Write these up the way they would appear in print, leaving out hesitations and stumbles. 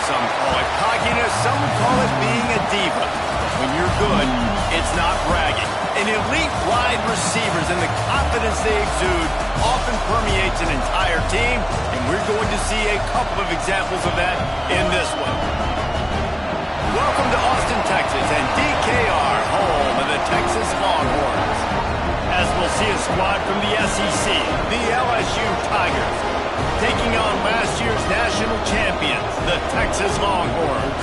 some call it cockiness, some would call it being a diva. When you're good, it's not bragging. An elite wide receivers and the confidence they exude often permeates an entire team, and we're going to see a couple of examples of that in this one. Welcome to Austin, Texas, and DKR, home of the Texas Longhorns. As we'll see a squad from the SEC, the LSU Tigers, taking on last year's national champions, the Texas Longhorns.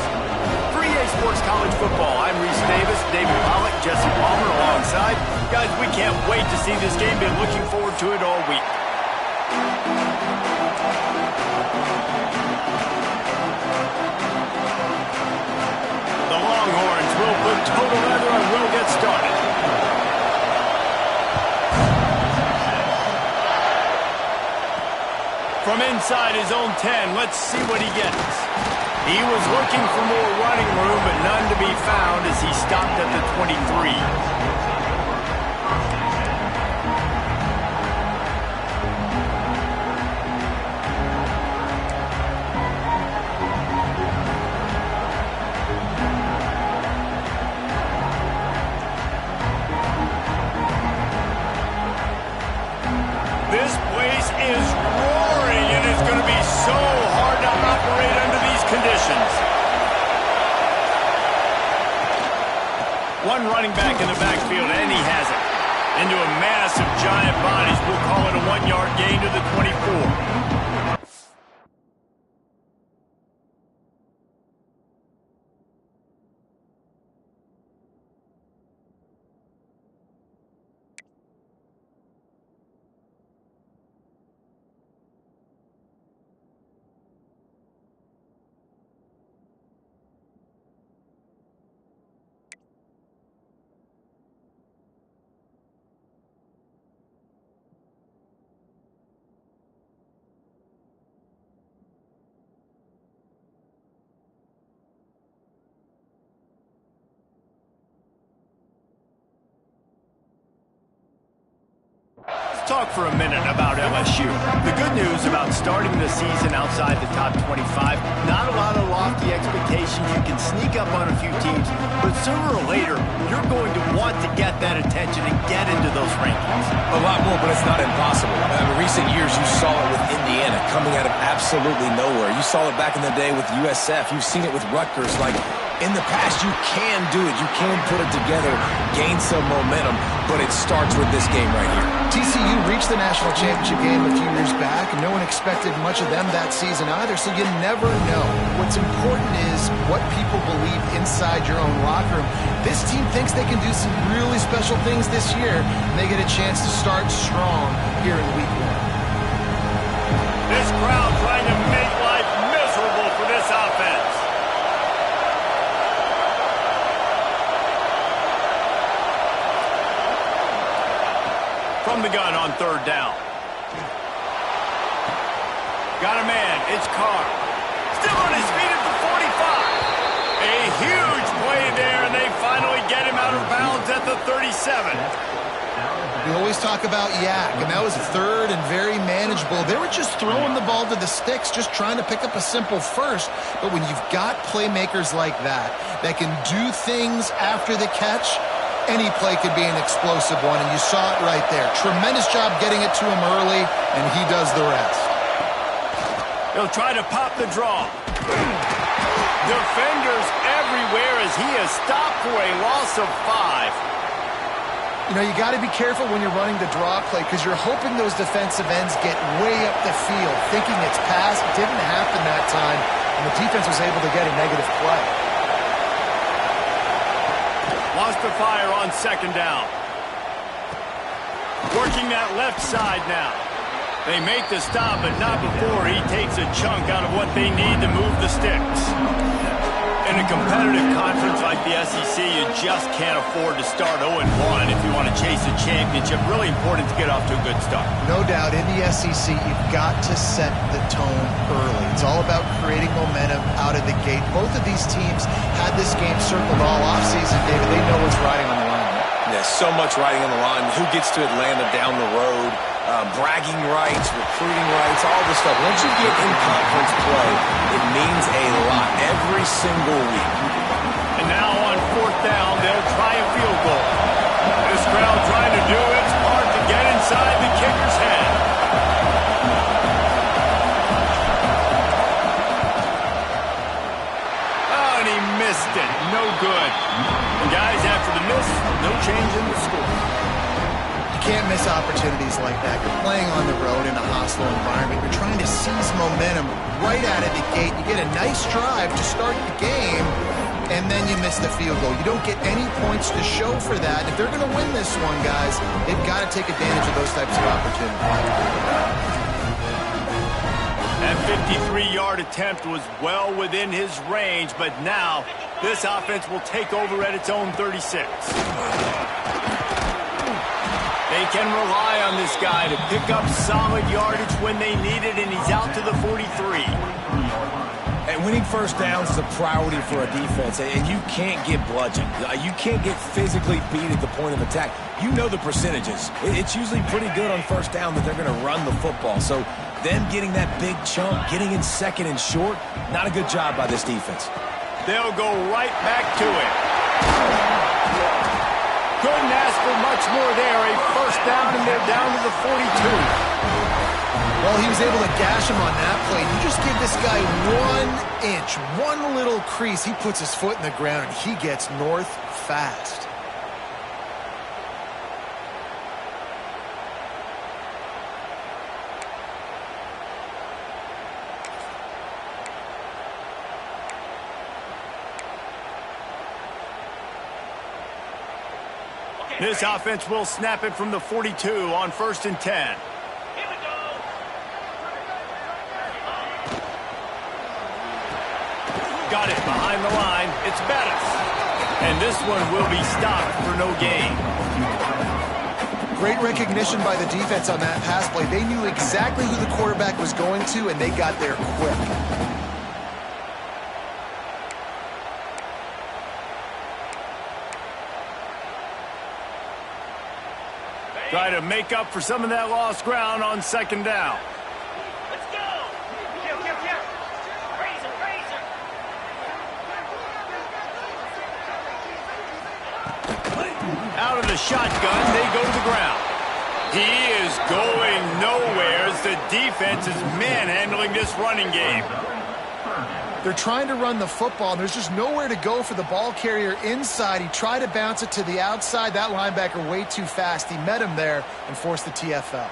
For EA Sports College Football, I'm Reese Davis, David Pollack, Jesse Palmer alongside. Guys, we can't wait to see this game. Been looking forward to it all week. The Longhorns will put total leather and we'll get started. From inside his own 10, let's see what he gets. He was looking for more running room, but none to be found as he stopped at the 23. This place is roaring, and it's going to be so hard to operate under these conditions. One running back in the backfield, and he has it. Into a mass of giant bodies. We'll call it a 1-yard gain to the 24. Talk for a minute about LSU. The good news about starting the season outside the top 25, not a lot of lofty expectations. You can sneak up on a few teams, but sooner or later, you're going to want to get that attention and get into those rankings. A lot more, but it's not impossible. In recent years, you saw it with Indiana coming out of absolutely nowhere. You saw it back in the day with USF. You've seen it with Rutgers. Like, in the past, you can do it. You can put it together, gain some momentum, but it starts with this game right here. TCU reached the national championship game a few years back, and no one expected much of them that season either, so you never know. What's important is what people believe inside your own locker room. This team thinks they can do some really special things this year, and they get a chance to start strong here in week 1. This crowd trying to make life miserable for this offense. From the gun on 3rd down. Got a man. It's Carr. Still on his feet at the 45. A huge play there, and they finally get him out of bounds at the 37. We always talk about Yak, and that was 3rd and very manageable. They were just throwing the ball to the sticks, just trying to pick up a simple first. But when you've got playmakers like that can do things after the catch, any play could be an explosive one, and you saw it right there. Tremendous job getting it to him early, and he does the rest. He'll try to pop the draw. Defenders everywhere as he is stopped for a loss of 5. You know, you got to be careful when you're running the draw play because you're hoping those defensive ends get way up the field, thinking it's pass. It didn't happen that time, and the defense was able to get a negative play. Lost the fire on 2nd down. Working that left side now. They make the stop, but not before he takes a chunk out of what they need to move the sticks. In a competitive conference like the SEC, you just can't afford to start 0-1 if you want to chase a championship. Really important to get off to a good start. No doubt, in the SEC, you've got to set the tone early. It's all about creating momentum out of the gate. Both of these teams had this game circled all offseason, David. They know what's riding on the line. Yeah, so much riding on the line. Who gets to Atlanta down the road? bragging rights, recruiting rights, all this stuff. Once you get in conference play, it means a lot every single week. And now on 4th down, they'll try a field goal. This crowd trying to do its part to get inside the kicker's head. Oh, and he missed it. No good. And guys, after the miss, no change in the score. Can't miss opportunities like that. You're playing on the road in a hostile environment. You're trying to seize momentum right out of the gate. You get a nice drive to start the game, and then you miss the field goal. You don't get any points to show for that. If they're going to win this one, guys, they've got to take advantage of those types of opportunities. That 53-yard attempt was well within his range, but now this offense will take over at its own 36. They can rely on this guy to pick up solid yardage when they need it, and he's out to the 43. And winning first downs is a priority for a defense, and you can't get bludgeoned. You can't get physically beat at the point of attack. You know the percentages. It's usually pretty good on first down that they're going to run the football. So them getting that big chunk, getting in second and short, not a good job by this defense. They'll go right back to it. Couldn't ask for much more there. A first down, and they're down to the 42. Well, he was able to gash him on that play. You just give this guy 1 inch, one little crease. He puts his foot in the ground, and he gets north fast. This offense will snap it from the 42 on 1st and 10. Here we go. Got it behind the line. It's Bettis. And this one will be stopped for no gain. Great recognition by the defense on that pass play. They knew exactly who the quarterback was going to, and they got there quick. Try to make up for some of that lost ground on 2nd down. Let's go. Kill. Raise it. Out of the shotgun, they go to the ground. He is going nowhere as the defense is manhandling this running game. They're trying to run the football, and there's just nowhere to go for the ball carrier inside. He tried to bounce it to the outside. That linebacker way too fast. He met him there and forced the TFL.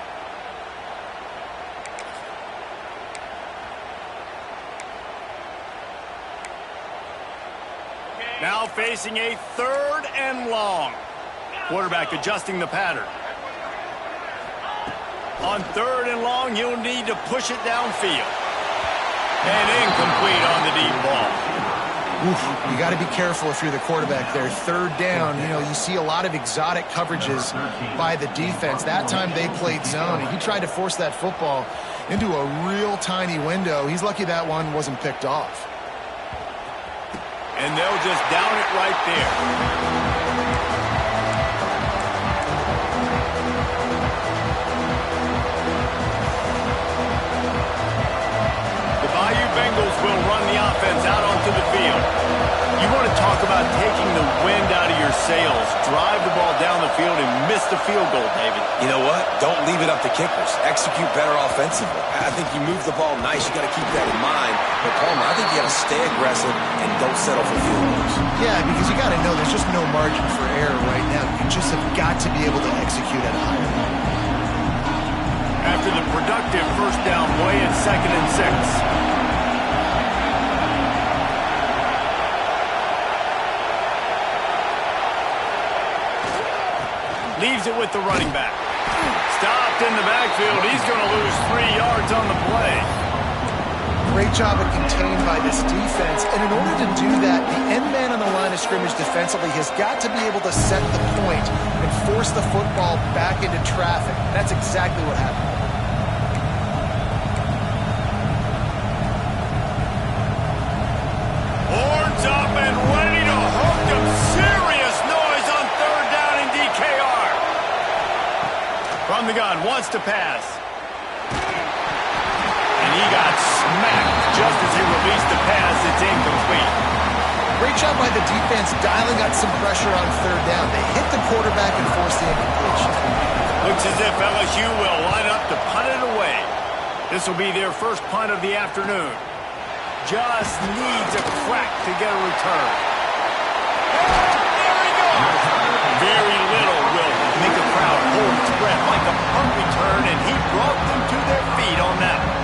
Now facing a 3rd and long. Quarterback adjusting the pattern. On 3rd and long, he'll need to push it downfield. And incomplete on the deep ball. Oof, you got to be careful if you're the quarterback there. 3rd down, you see a lot of exotic coverages by the defense. That time they played zone, and he tried to force that football into a real tiny window. He's lucky that one wasn't picked off. And they'll just down it right there. Bengals will run the offense out onto the field. You want to talk about taking the wind out of your sails. Drive the ball down the field and miss the field goal, David. You know what? Don't leave it up to kickers. Execute better offensively. I think you move the ball nice. You got to keep that in mind. But, Palmer, I think you got to stay aggressive and don't settle for field goals. Yeah, because you got to know there's just no margin for error right now. You just have got to be able to execute at a higher level. After the productive first down play at 2nd and 6. Leaves it with the running back. Stopped in the backfield. He's going to lose 3 yards on the play. Great job of contained by this defense. And in order to do that, the end man on the line of scrimmage defensively has got to be able to set the point and force the football back into traffic. That's exactly what happened. Horns up and ready to hook them. Serious noise on 3rd down in DKR. From From the gun, wants to pass. And he got smacked just as he released the pass. It's incomplete. Great job by the defense dialing up some pressure on third down. They hit the quarterback and forced the incompletion. Looks as if LSU will line up to punt it away. This will be their first punt of the afternoon. Just needs a crack to get a return. There he goes. Very little will make a crowd hold its breath like a punt return, and he brought them to their feet on that one.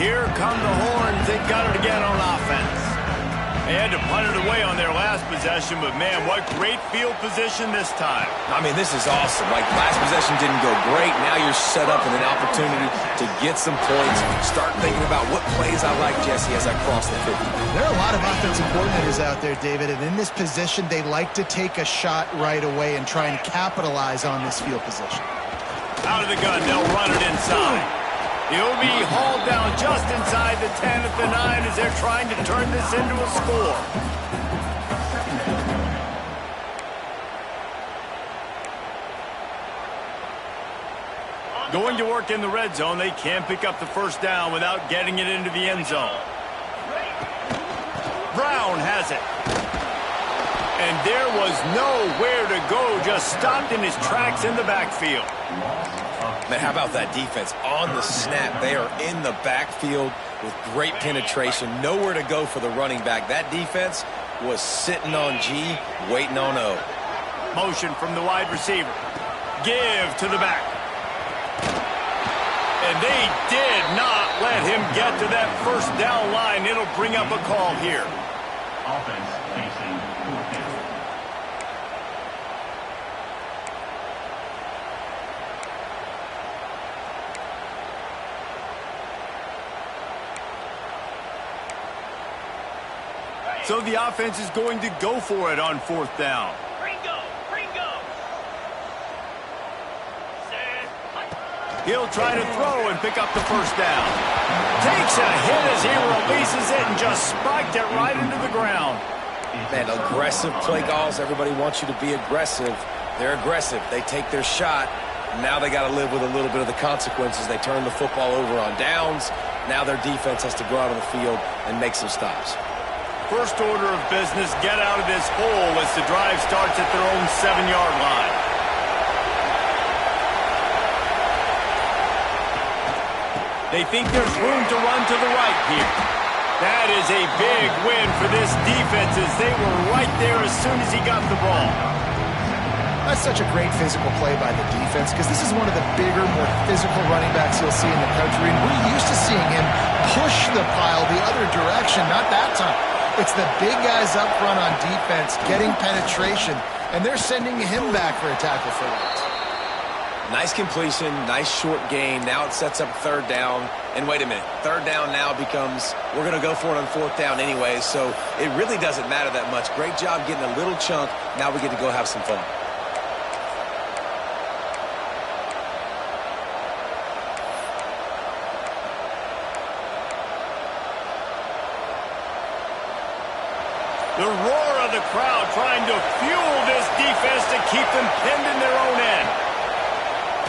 Here come the horns. They got it again on offense. They had to punt it away on their last possession, but man, what great field position this time. I mean, this is awesome. Like, last possession didn't go great. Now you're set up with an opportunity to get some points. Start thinking about what plays I like, Jesse, as I cross the 50. There are a lot of offensive coordinators out there, David, and in this position, they like to take a shot right away and try and capitalize on this field position. Out of the gun, they'll run it inside. He'll be hauled down just inside the 10 at the 9 as they're trying to turn this into a score. Going to work in the red zone, they can pick up the first down without getting it into the end zone. Brown has it. And there was nowhere to go, just stopped in his tracks in the backfield. Man, how about that defense? On the snap, they are in the backfield with great penetration. Nowhere to go for the running back. That defense was sitting on G, waiting on O. Motion from the wide receiver. Give to the back. And they did not let him get to that first down line. It'll bring up a call here. Offense facing fourth down. So the offense is going to go for it on fourth down. Ringo. He'll try to throw and pick up the first down. Takes a hit as he releases it and just spiked it right into the ground. Man, aggressive play calls. Everybody wants you to be aggressive. They're aggressive. They take their shot. Now they got to live with a little bit of the consequences. They turn the football over on downs. Now their defense has to go out on the field and make some stops. First order of business, get out of this hole as the drive starts at their own 7-yard line. They think there's room to run to the right here. That is a big win for this defense as they were right there as soon as he got the ball. That's such a great physical play by the defense because this is one of the bigger, more physical running backs you'll see in the country, and we're used to seeing him push the pile the other direction, not that time. It's the big guys up front on defense getting penetration, and they're sending him back for a tackle for loss. Nice completion, nice short gain. Now it sets up third down. And wait a minute, third down now becomes, we're going to go for it on fourth down anyway, so it really doesn't matter that much. Great job getting a little chunk. Now we get to go have some fun. The roar of the crowd trying to fuel this defense to keep them pinned in their own end.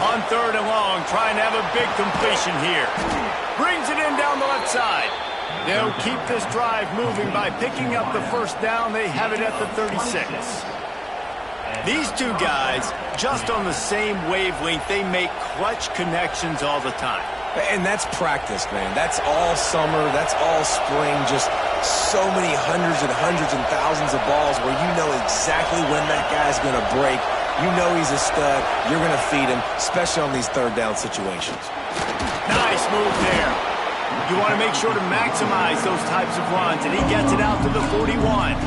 On third and long, trying to have a big completion here. Brings it in down the left side. They'll keep this drive moving by picking up the first down. They have it at the 36. These two guys, just on the same wavelength, they make clutch connections all the time. And that's practice, man. That's all summer. That's all spring. Just so many hundreds and thousands of balls where you know exactly when that guy's going to break. You know he's a stud. You're going to feed him, especially on these third down situations. Nice move there. You want to make sure to maximize those types of runs, and he gets it out to the 41.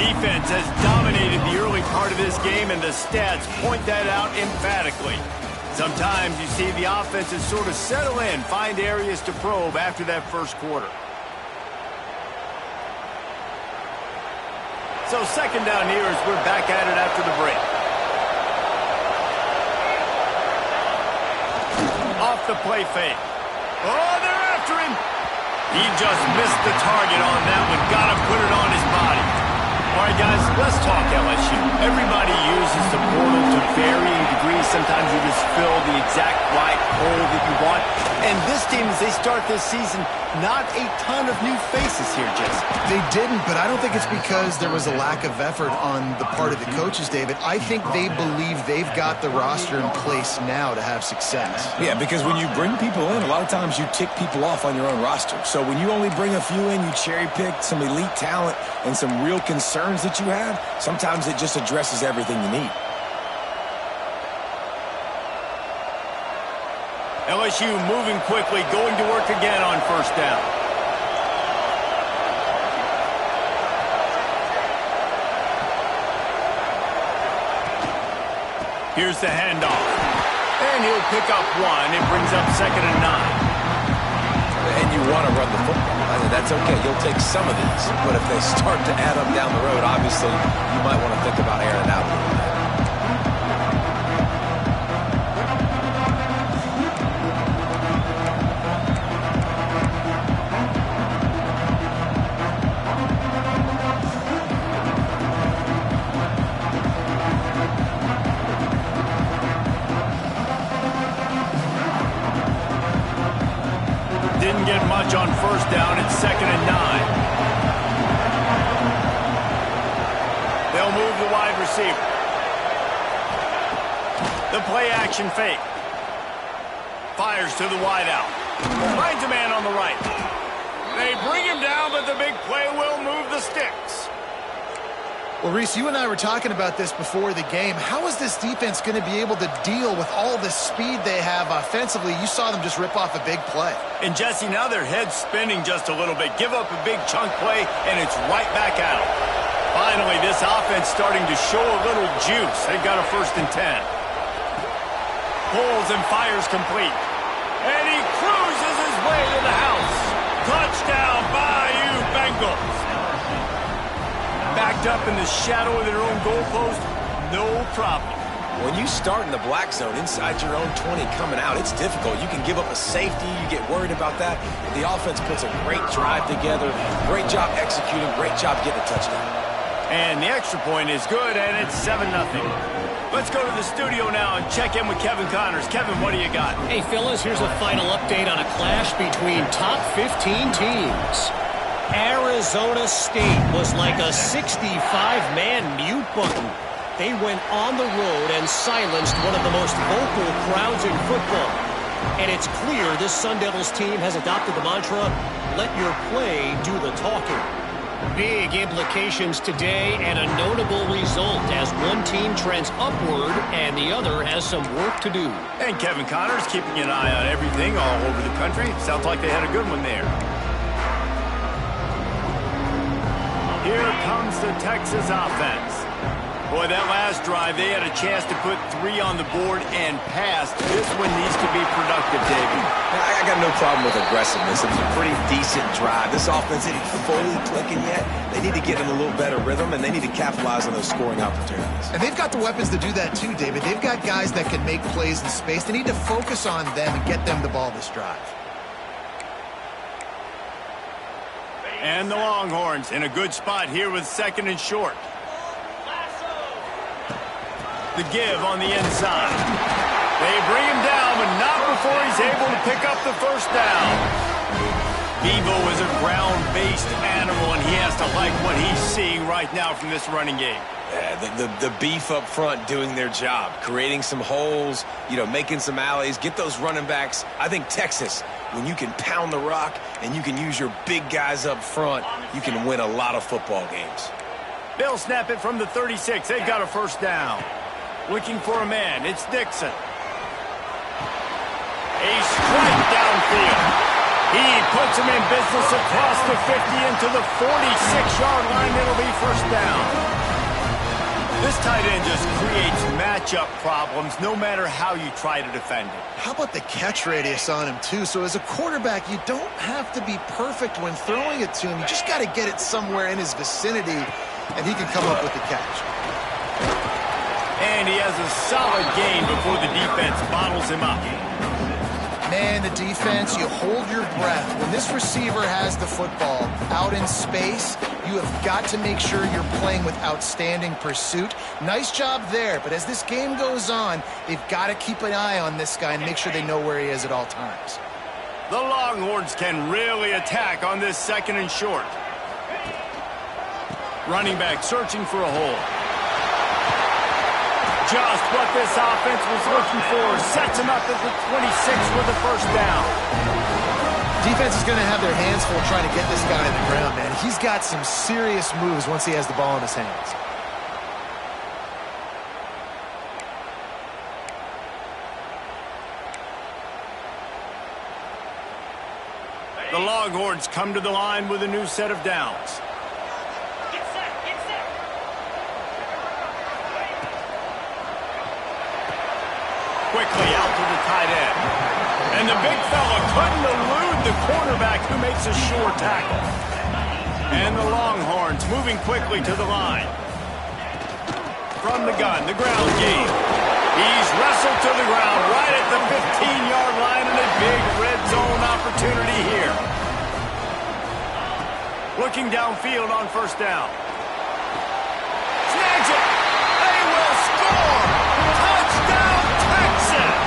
Defense has dominated the early part of this game, and the stats point that out emphatically. Sometimes you see the offenses sort of settle in, find areas to probe after that first quarter. So second down here as we're back at it after the break. Off the play fake. Oh, they're after him. He just missed the target on that one. Got to put it on his body. All right, guys, let's talk LSU. Everybody uses the portal to varying degrees. Sometimes you just fill the exact right hole that you want. And this team, as they start this season, not a ton of new faces here, Jesse. They didn't, but I don't think it's because there was a lack of effort on the part of the coaches, David. I think they believe they've got the roster in place now to have success. Yeah, because when you bring people in, a lot of times you tick people off on your own roster. So when you only bring a few in, you cherry-pick some elite talent and some real concerns that you have, sometimes it just addresses everything you need. LSU moving quickly, going to work again on first down. Here's the handoff. And he'll pick up one. It brings up 2nd and 9. And you want to run the football. I mean, that's okay. You'll take some of these. But if they start to add up down the road, obviously, you might want to think about airing it out a little bit. Didn't get much on first down. It's 2nd and 9. They'll move the wide receiver. The play action fake. Fires to the wideout. Finds a man on the right. They bring him down, but the big play will move the sticks. Well, Reese, you and I were talking about this before the game. How is this defense going to be able to deal with all the speed they have offensively? You saw them just rip off a big play. And, Jesse, now their head's spinning just a little bit. Give up a big chunk play, and it's right back at them. Finally, this offense starting to show a little juice. They've got a 1st and 10. Pulls and fires complete. And he cruises his way to the house. Touchdown, Bayou Bengals. Backed up in the shadow of their own goalpost, no problem. When you start in the black zone inside your own 20 coming out, it's difficult. You can give up a safety. You get worried about that. The offense puts a great drive together. Great job executing. Great job getting a touchdown. And the extra point is good, and it's 7-0. Let's go to the studio now and check in with Kevin Connors. Kevin, what do you got? Hey, fellas, here's a final update on a clash between top 15 teams. Arizona State was like a 65-man mute button. They went on the road and silenced one of the most vocal crowds in football. And it's clear this Sun Devils team has adopted the mantra, let your play do the talking. Big implications today and a notable result as one team trends upward and the other has some work to do. And Kevin Connors keeping an eye on everything all over the country. Sounds like they had a good one there. Here comes the Texas offense. Boy, that last drive, they had a chance to put 3 on the board and pass. This one needs to be productive, David. I got no problem with aggressiveness. It was a pretty decent drive. This offense isn't fully clicking yet. They need to get in a little better rhythm, and they need to capitalize on those scoring opportunities. And they've got the weapons to do that too, David. They've got guys that can make plays in space. They need to focus on them and get them the ball this drive. And the Longhorns in a good spot here with 2nd and short. The give on the inside. They bring him down, but not before he's able to pick up the first down. Bevo is a ground-based animal, and he has to like what he's seeing right now from this running game. Yeah, the beef up front doing their job, creating some holes, making some alleys, get those running backs. I think Texas, when you can pound the rock and you can use your big guys up front, you can win a lot of football games. They'll snap it from the 36. They've got a first down. Looking for a man. It's Dixon. A strike downfield. He puts him in business across the 50 into the 46-yard line. It'll be first down. This tight end just creates matchup problems no matter how you try to defend it. How about the catch radius on him, too? So as a quarterback, you don't have to be perfect when throwing it to him. You just got to get it somewhere in his vicinity, and he can come up with the catch. And he has a solid gain before the defense bottles him up. Man, the defense, you hold your breath. When this receiver has the football out in space, you have got to make sure you're playing with outstanding pursuit. Nice job there, but as this game goes on, they've got to keep an eye on this guy and make sure they know where he is at all times. The Longhorns can really attack on this 2nd and short. Running back searching for a hole. Just what this offense was looking for. Sets him up at the 26 for the first down. Defense is going to have their hands full trying to get this guy on the ground, man. He's got some serious moves once he has the ball in his hands. The Longhorns come to the line with a new set of downs. Get set, get set. Quickly out to the tight end. And the big fella couldn't elude the cornerback who makes a sure tackle. And the Longhorns moving quickly to the line. From the gun, the ground game. He's wrestled to the ground right at the 15-yard line and a big red zone opportunity here. Looking downfield on first down. Snags it. They will score. Touchdown, Texas.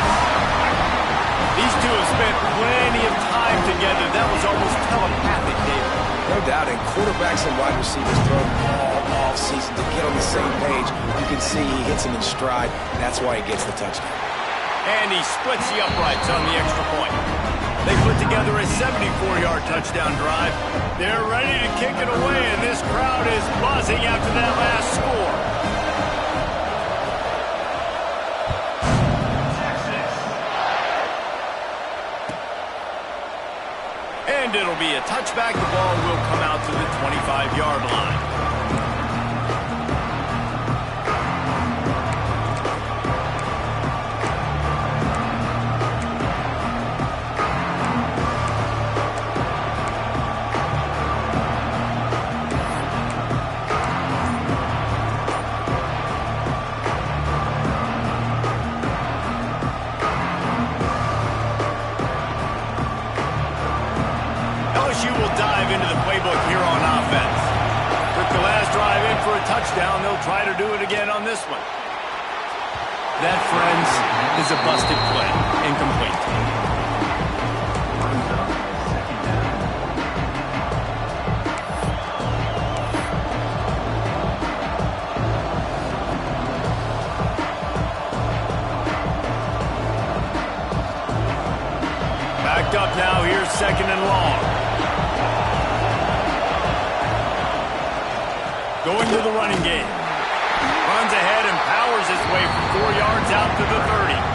These two have spent plenty of time together. That was almost telepathic, David. No doubt, and quarterbacks and wide receivers throw all off season to get on the same page. You can see he hits him in stride. That's why he gets the touchdown. And he splits the uprights on the extra point. They put together a 74-yard touchdown drive. They're ready to kick it away, and this crowd is buzzing after that last score. And it'll be a touchback. The ball will come out to the 25-yard line. LSU will dive into the playbook here on offense. With the last drive in for a touchdown, they'll try to do it again on this one. That, friends, is a busted play. Incomplete. Backed up now, here's 2nd and long. Going to the running game. Runs ahead and powers his way for 4 yards out to the 30.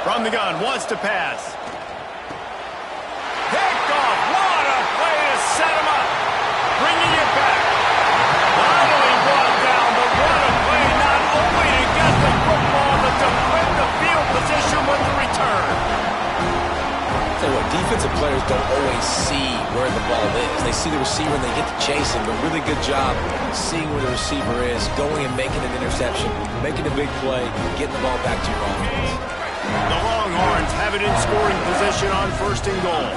From the gun, wants to pass. Picked off. What a play to set him up. Bringing it back. Not only brought down, but what a play not only to get the football, but to win the field position with the return. Tell you what, defensive players don't always see where the ball is. They see the receiver and they get to chase him, but really good job seeing where the receiver is, going and making an interception, making a big play, getting the ball back to your offense. The Longhorns have it in scoring position on 1st and goal.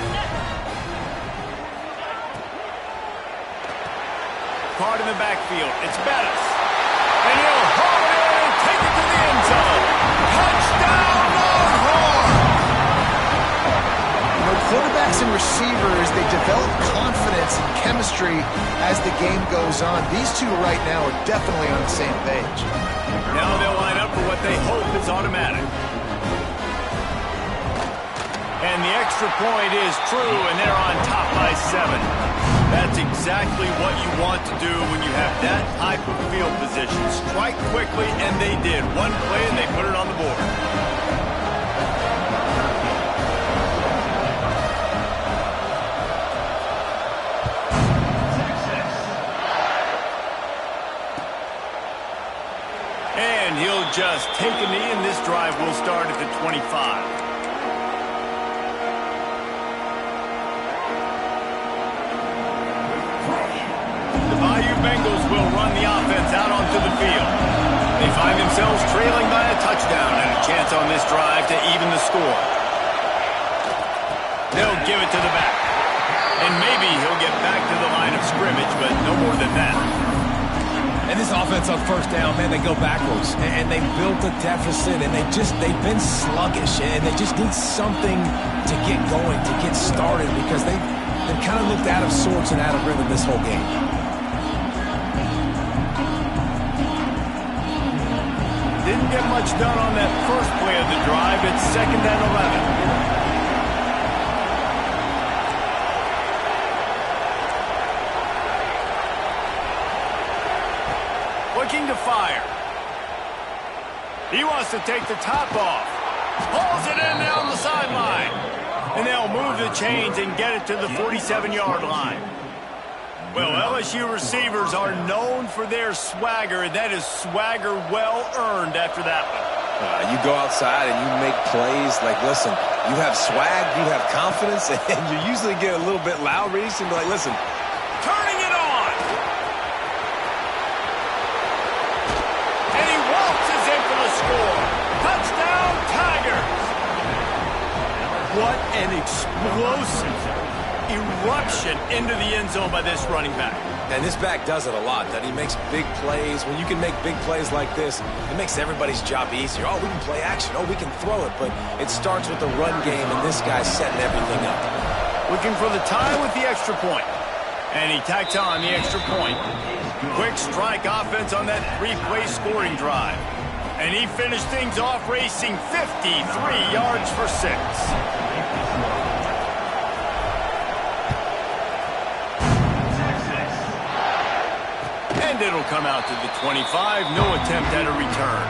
Caught in the backfield. It's Bettis. And he'll haul it in and take it to the end zone. Touchdown, Longhorns! No quarterbacks and receivers, they develop confidence and chemistry as the game goes on. These two right now are definitely on the same page. Now they'll line up for what they hope is automatic. And the extra point is true, and they're on top by 7. That's exactly what you want to do when you have that type of field position. Strike quickly, and they did. One play, and they put it on the board. And he'll just take a knee, and this drive will start at the 25. Bengals will run the offense out onto the field. They find themselves trailing by a touchdown and a chance on this drive to even the score. They'll give it to the back. And maybe he'll get back to the line of scrimmage, but no more than that. And this offense on first down, man, they go backwards. And they built a deficit, and they've been sluggish. And they just need something to get going, to get started, because they've kind of looked out of sorts and out of rhythm this whole game. Didn't get much done on that first play of the drive. It's 2nd and 11. Looking to fire. He wants to take the top off. Pulls it in down the sideline. And they'll move the chains and get it to the 47-yard line. Well, LSU receivers are known for their swagger, and that is swagger well-earned after that one. You go outside and you make plays. Like, listen, you have swag, you have confidence, and you usually get a little bit loud, Reese, and be like, listen. Turning it on! And he waltzes in for the score. Touchdown, Tigers! What an explosive eruption into the end zone by this running back. And this back does it a lot. That he makes big plays. When you can make big plays like this, it makes everybody's job easier. Oh, we can play action. Oh, we can throw it. But it starts with the run game, and this guy's setting everything up. Looking for the tie with the extra point. And he tacks on the extra point. Quick strike offense on that 3-play scoring drive. And he finished things off racing 53 yards for 6. And it'll come out to the 25. No attempt at a return.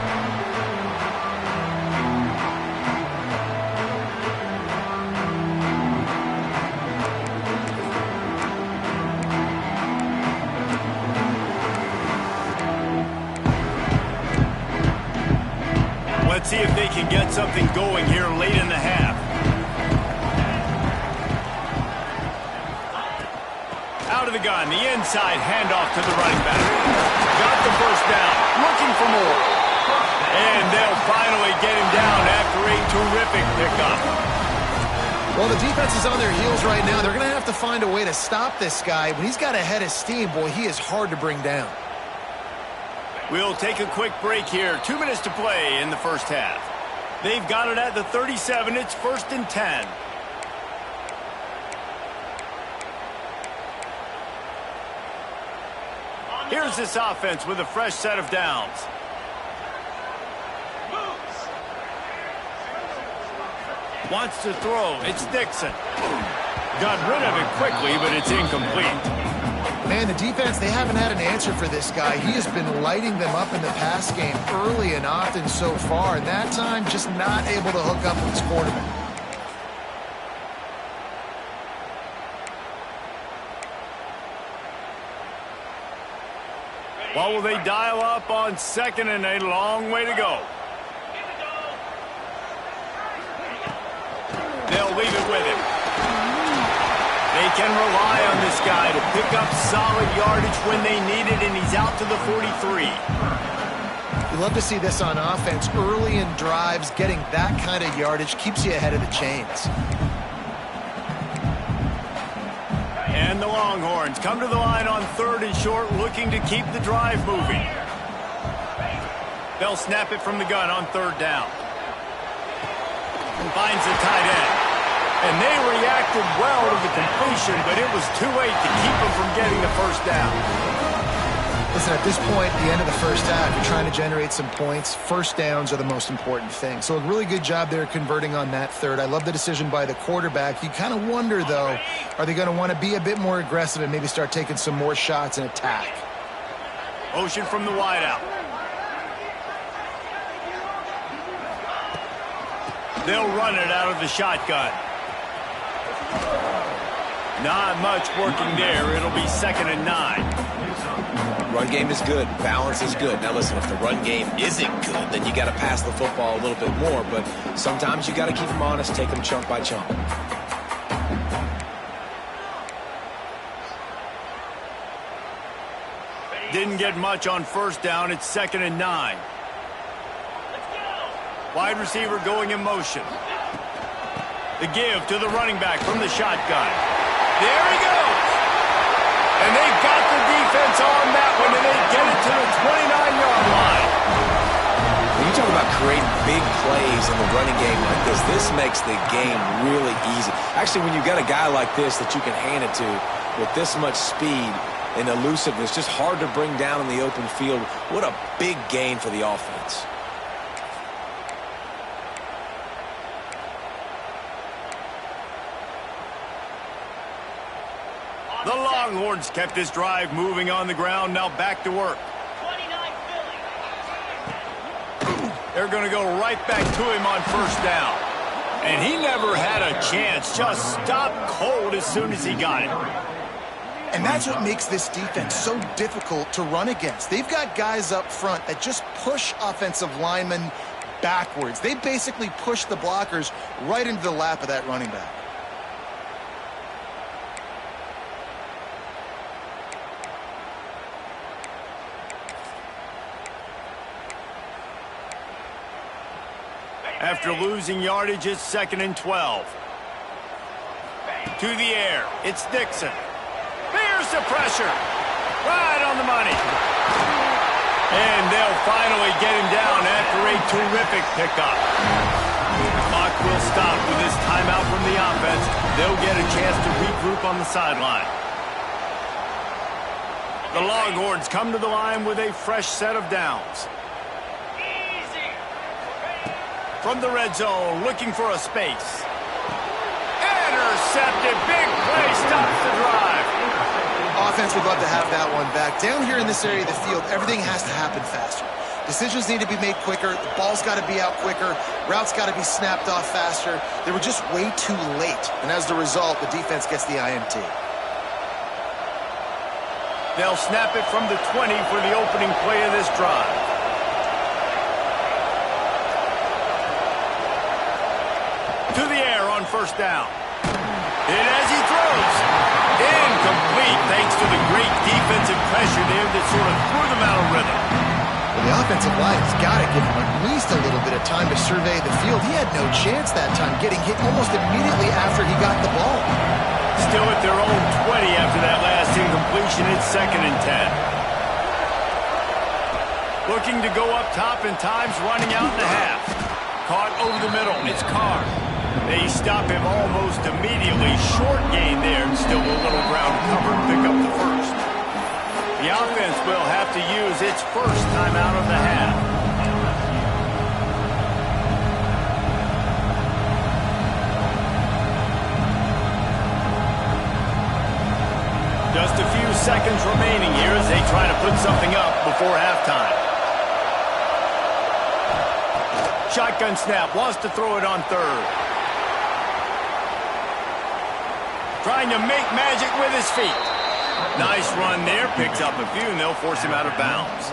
Let's see if they can get something going here late in the half. Out of the gun, the inside handoff to the running back. Got the first down, looking for more. And they'll finally get him down after a terrific pickup. Well, the defense is on their heels right now. They're going to have to find a way to stop this guy. When he's got a head of steam, boy, he is hard to bring down. We'll take a quick break here. 2 minutes to play in the first half. They've got it at the 37. It's 1st and 10. Here's this offense with a fresh set of downs. Wants to throw. It's Dixon. Got rid of it quickly, but it's incomplete. Man, the defense, they haven't had an answer for this guy. He has been lighting them up in the pass game early and often so far, and that time just not able to hook up with his quarterback. What will they dial up on 2nd and a long way to go? They'll leave it with him. They can rely on this guy to pick up solid yardage when they need it, and he's out to the 43. You love to see this on offense. Early in drives, getting that kind of yardage keeps you ahead of the chains. And the Longhorns come to the line on 3rd and short, looking to keep the drive moving. They'll snap it from the gun on 3rd down. Finds the tight end. And they reacted well to the completion, but it was too late to keep them from getting the first down. Listen, at this point, the end of the first half, you're trying to generate some points. First downs are the most important thing. So a really good job there converting on that third. I love the decision by the quarterback. You kind of wonder, though, are they going to want to be a bit more aggressive and maybe start taking some more shots and attack? Motion from the wideout. They'll run it out of the shotgun. Not much working there. It'll be 2nd and 9. Run game is good. Balance is good. Now listen, if the run game isn't good, then you got to pass the football a little bit more. But sometimes you got to keep them honest, take them chunk by chunk. Didn't get much on first down. It's 2nd and 9. Wide receiver going in motion. The give to the running back from the shotgun. There he goes. And they've got the defense on that one, and they get it to the 29-yard line. When you talk about creating big plays in the running game like this makes the game really easy. Actually, when you've got a guy like this that you can hand it to with this much speed and elusiveness, just hard to bring down in the open field. What a big gain for the offense. The Longhorns kept this drive moving on the ground. Now back to work. 29 Philly. They're going to go right back to him on first down. And he never had a chance. Just stopped cold as soon as he got it. And that's what makes this defense so difficult to run against. They've got guys up front that just push offensive linemen backwards. They basically push the blockers right into the lap of that running back. After losing yardage, it's 2nd and 12. To the air, it's Dixon. There's the pressure. Right on the money. And they'll finally get him down after a terrific pickup. The clock will stop with this timeout from the offense. They'll get a chance to regroup on the sideline. The Longhorns come to the line with a fresh set of downs. From the red zone, looking for a space. Intercepted. Big play stops the drive. Offense would love to have that one back. Down here in this area of the field, everything has to happen faster. Decisions need to be made quicker. The ball's got to be out quicker. Routes got to be snapped off faster. They were just way too late. And as a result, the defense gets the INT. They'll snap it from the 20 for the opening play of this drive. To the air on first down. And as he throws, incomplete thanks to the great defensive pressure there that sort of threw them out of rhythm. Well, the offensive line's got to give him at least a little bit of time to survey the field. He had no chance that time, getting hit almost immediately after he got the ball. Still at their own 20 after that last incompletion. It's 2nd and 10. Looking to go up top in times, running out in the half. Caught over the middle. It's Carr. They stop him almost immediately. Short gain there, and still a little ground cover to pick up the first. The offense will have to use its first timeout of the half. Just a few seconds remaining here as they try to put something up before halftime. Shotgun snap, wants to throw it on third. Trying to make magic with his feet. Nice run there, picks up a few, and they'll force him out of bounds.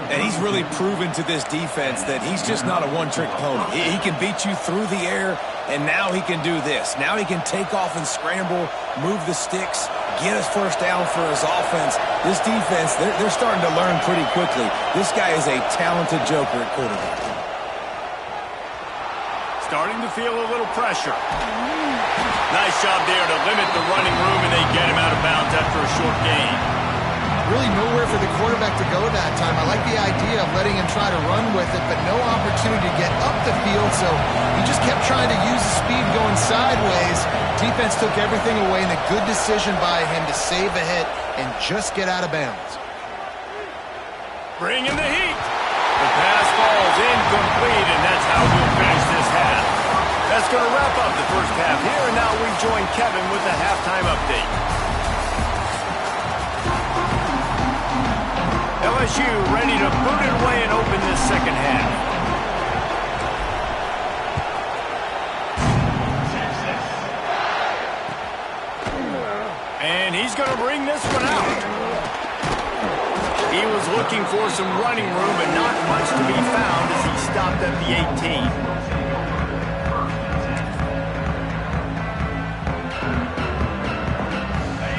And he's really proven to this defense that he's just not a one-trick pony. He can beat you through the air, and now he can do this. Now he can take off and scramble, move the sticks, get his first down for his offense. This defense, they're starting to learn pretty quickly. This guy is a talented joker at quarterback. Starting to feel a little pressure. Nice job there to limit the running room, and they get him out of bounds after a short gain. Really nowhere for the quarterback to go that time. I like the idea of letting him try to run with it, but no opportunity to get up the field, so he just kept trying to use the speed going sideways. Defense took everything away, and a good decision by him to save a hit and just get out of bounds. Bring in the heat. The pass falls incomplete, and that's how we'll finish this half. That's going to wrap up the first half here, and now we join Kevin with the halftime update. LSU ready to boot it away and open this second half. And he's going to bring this one out. He was looking for some running room, but not much to be found as he stopped at the 18.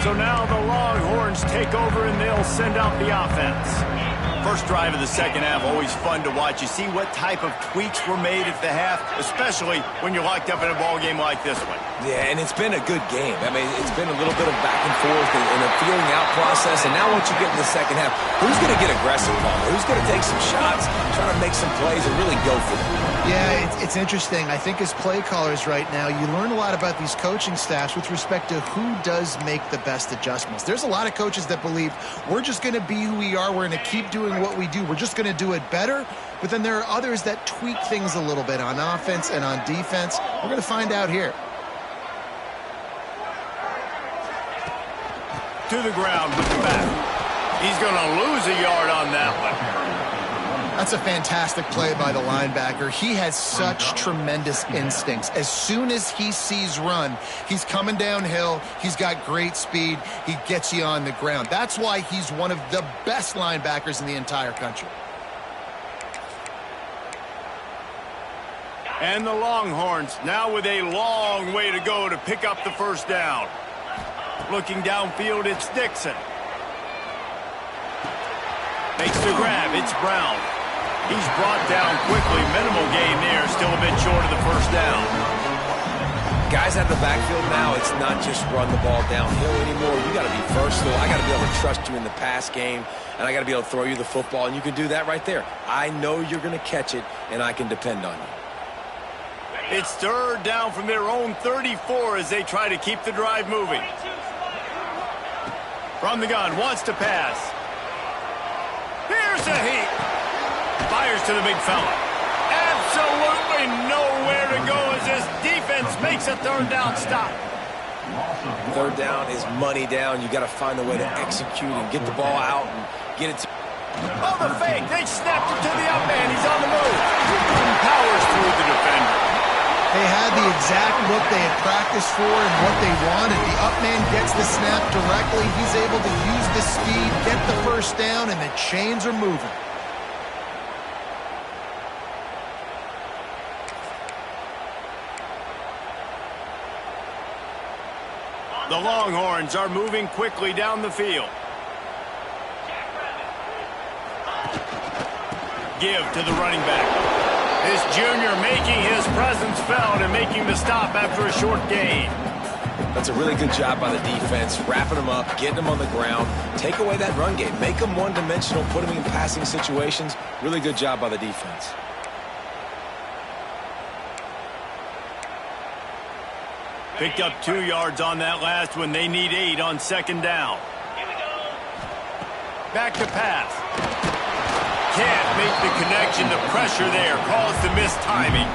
So now the Longhorns take over and they'll send out the offense. First drive of the second half, always fun to watch. You see what type of tweaks were made at the half, especially when you're locked up in a ball game like this one. Yeah, and it's been a good game. I mean, it's been a little bit of back and forth and a feeling out process. And now once you get in the second half, who's going to get aggressive on it? Who's going to take some shots, try to make some plays, and really go for them? Yeah, it's interesting. I think as play callers right now, you learn a lot about these coaching staffs with respect to who does make the best adjustments. There's a lot of coaches that believe we're just going to be who we are. We're going to keep doing what we do. We're just going to do it better. But then there are others that tweak things a little bit on offense and on defense. We're going to find out here. To the ground with the back. He's going to lose a yard on that one. That's a fantastic play by the linebacker. He has such tremendous instincts. As soon as he sees run, he's coming downhill. He's got great speed. He gets you on the ground. That's why he's one of the best linebackers in the entire country. And the Longhorns now with a long way to go to pick up the first down. Looking downfield, it's Dixon. Makes the grab. It's Brown. He's brought down quickly. Minimal gain there. Still a bit short of the first down. Guys out of the backfield now, it's not just run the ball downhill anymore. You got to be versatile. I got to be able to trust you in the pass game, and I got to be able to throw you the football, and you can do that right there. I know you're going to catch it, and I can depend on you. It's third down from their own 34 as they try to keep the drive moving. From the gun, wants to pass. Here's a heat. Fires to the big fella. Absolutely nowhere to go as this defense makes a third down stop. Third down is money down. You got to find a way to execute and get the ball out and get it to... Oh, the fake. They snapped it to the up man. He's on the move. Powers through the defender. They had the exact look they had practiced for and what they wanted. The up man gets the snap directly. He's able to use the speed, get the first down, and the chains are moving. The Longhorns are moving quickly down the field. Give to the running back. This junior making his presence felt and making the stop after a short gain. That's a really good job by the defense, wrapping them up, getting them on the ground, take away that run game, make them one-dimensional, put them in passing situations. Really good job by the defense. Picked up 2 yards on that last one. They need 8 on second down. Back to pass. Can't make the connection. The pressure there caused the missed timing.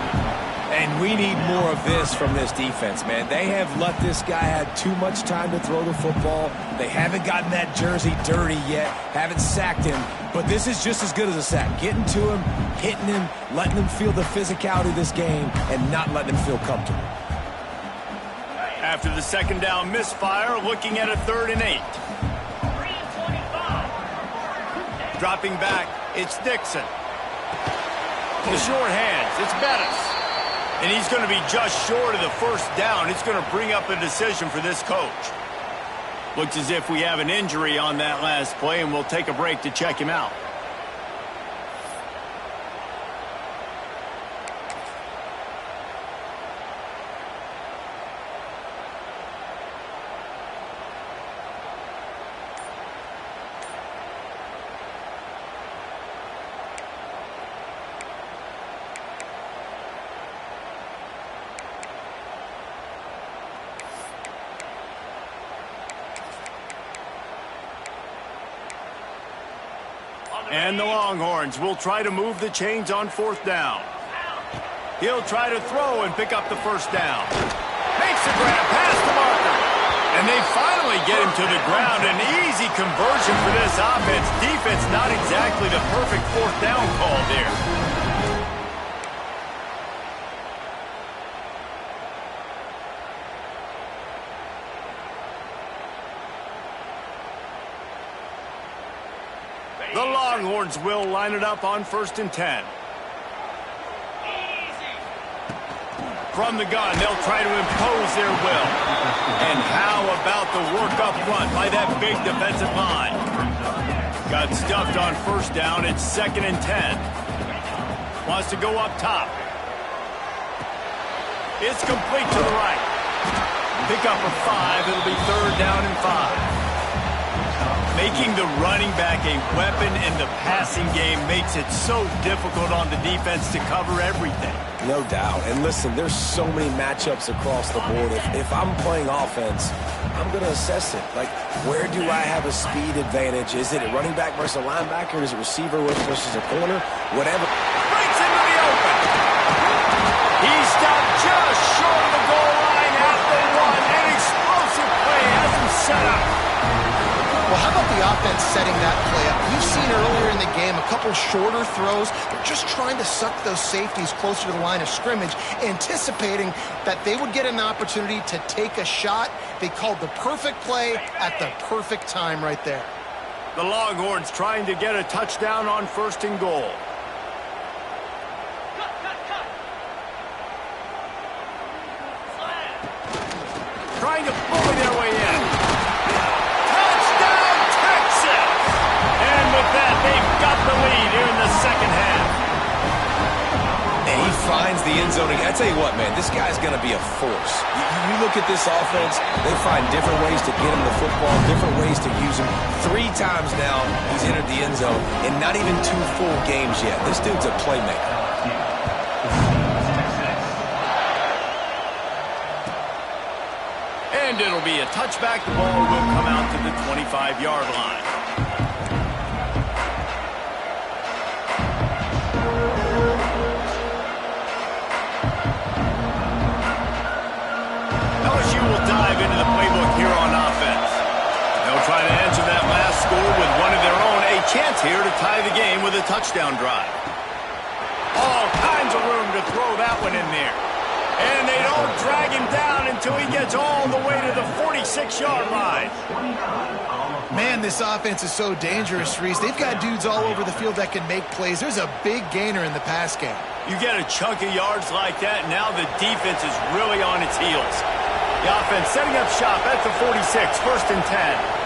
And we need more of this from this defense, man. They have let this guy have too much time to throw the football. They haven't gotten that jersey dirty yet, haven't sacked him. But this is just as good as a sack. Getting to him, hitting him, letting him feel the physicality of this game, and not letting him feel comfortable. After the second down misfire, looking at a 3rd and 8. Dropping back, it's Dixon. The short hands, it's Bettis. And he's going to be just short of the first down. It's going to bring up a decision for this coach. Looks as if we have an injury on that last play, and we'll take a break to check him out. And the Longhorns will try to move the chains on 4th down. He'll try to throw and pick up the 1st down. Makes the grab past the marker. And they finally get him to the ground. An easy conversion for this offense. Defense not exactly the perfect 4th down call there. The Longhorns will line it up on 1st and 10. From the gun, they'll try to impose their will. And how about the work up front by that big defensive line? Got stuffed on 1st down. It's 2nd and 10. Wants to go up top. It's complete to the right. Pick up a 5. It'll be 3rd down and 5. Making the running back a weapon in the passing game makes it so difficult on the defense to cover everything. No doubt. And listen, there's so many matchups across the board. If I'm playing offense, I'm going to assess it. Like, where do I have a speed advantage? Is it a running back versus a linebacker? Is it receiver versus a corner? Whatever. Breaks into the open. He stopped just short of the goal line at the 1. An explosive play has him set up. Well, how about the offense setting that play up? You've seen earlier in the game a couple shorter throws. They're just trying to suck those safeties closer to the line of scrimmage, anticipating that they would get an opportunity to take a shot. They called the perfect play at the perfect time right there. The Longhorns trying to get a touchdown on 1st and goal. Trying to bully their way in. Touchdown, Texas! And with that, they've got the lead here in the 2nd half. And he finds the end zone. I tell you what, man, this guy's going to be a force. You look at this offense, they find different ways to get him the football, different ways to use him. 3 times now he's entered the end zone, and not even 2 full games yet. This dude's a playmaker. And it'll be a touchback. The ball will come out to the 25-yard line. LSU will dive into the playbook here on offense. They'll try to answer that last score with one of their own. A chance here to tie the game with a touchdown drive. All kinds of room to throw that one in there. And they don't drag him down until he gets all the way to the 46-yard line. Man, this offense is so dangerous, Reese. They've got dudes all over the field that can make plays. There's a big gainer in the pass game. You get a chunk of yards like that, now the defense is really on its heels. The offense setting up shop at the 46, 1st and 10.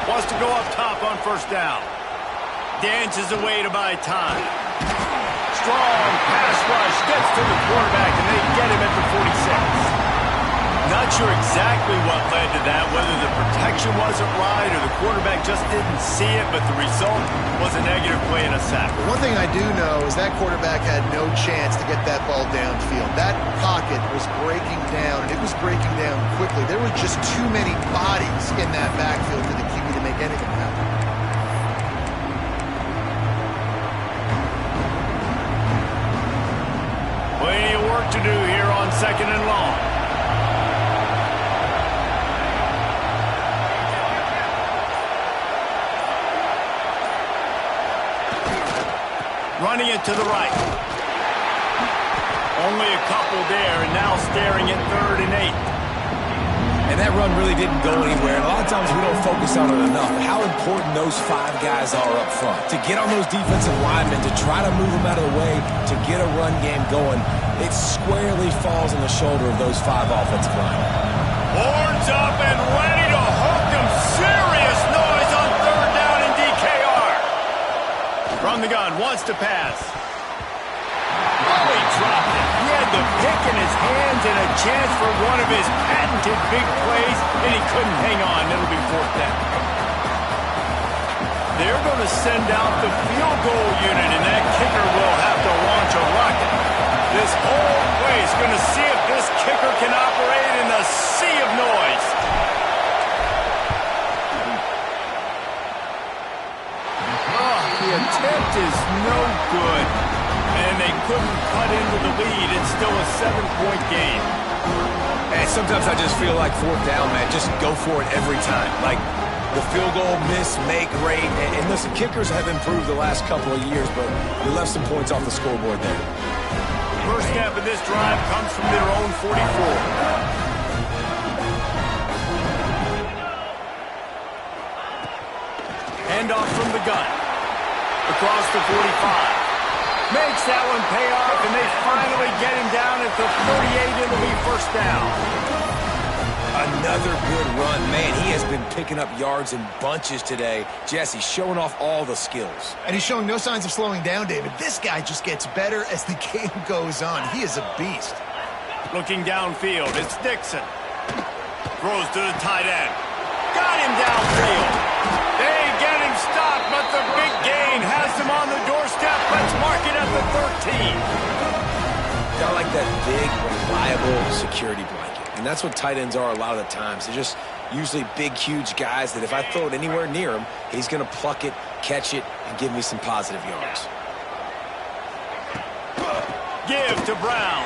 Wants to go up top on 1st down. Dances away to buy time. Strong pass rush. Gets to the quarterback, and they get him at the 46. Not sure exactly what led to that, whether the protection wasn't right or the quarterback just didn't see it, but the result was a negative play and a sack. One thing I do know is that quarterback had no chance to get that ball downfield. That pocket was breaking down, and it was breaking down quickly. There were just too many bodies in that backfield for the QB to make anything happen. Plenty of work to do here on 2nd and long. Running it to the right. Only a couple there, and now staring at 3rd and 8. And that run really didn't go anywhere. And a lot of times we don't focus on it enough. How important those 5 guys are up front. To get on those defensive linemen, to try to move them out of the way, to get a run game going, it squarely falls on the shoulder of those 5 offensive linemen. Horns up and ready to hook them. Serious noise on 3rd down in DKR. From the gun, wants to pass. Oh, he dropped it. He had the pick in his hands and a chance for one of his patented big plays, and he couldn't hang on. It'll be 4th down. They're going to send out the field goal unit, and that kicker will have to launch a rocket. This whole play is going to see if this kicker can operate couldn't cut into the lead. It's still a 7-point game. And sometimes I just feel like fourth down, man, just go for it every time. Like the field goal miss, make rate. And listen, kickers have improved the last couple of years, but we left some points off the scoreboard there. First snap of this drive comes from their own 44. Handoff from the gun. Across the 45. Makes that one pay off, and they finally get him down at the 38. It'll be first down. Another good run. Man, he has been picking up yards in bunches today. Jesse showing off all the skills. And he's showing no signs of slowing down, David. This guy just gets better as the game goes on. He is a beast. Looking downfield, it's Dixon. Throws to the tight end. Got him downfield. They get him stopped, but the big gain has him on the doorstep. Let's mark it at the 13. Got like that big, reliable security blanket. And that's what tight ends are a lot of the times. They're just usually big, huge guys that if I throw it anywhere near him, he's going to pluck it, catch it, and give me some positive yards. Give to Brown.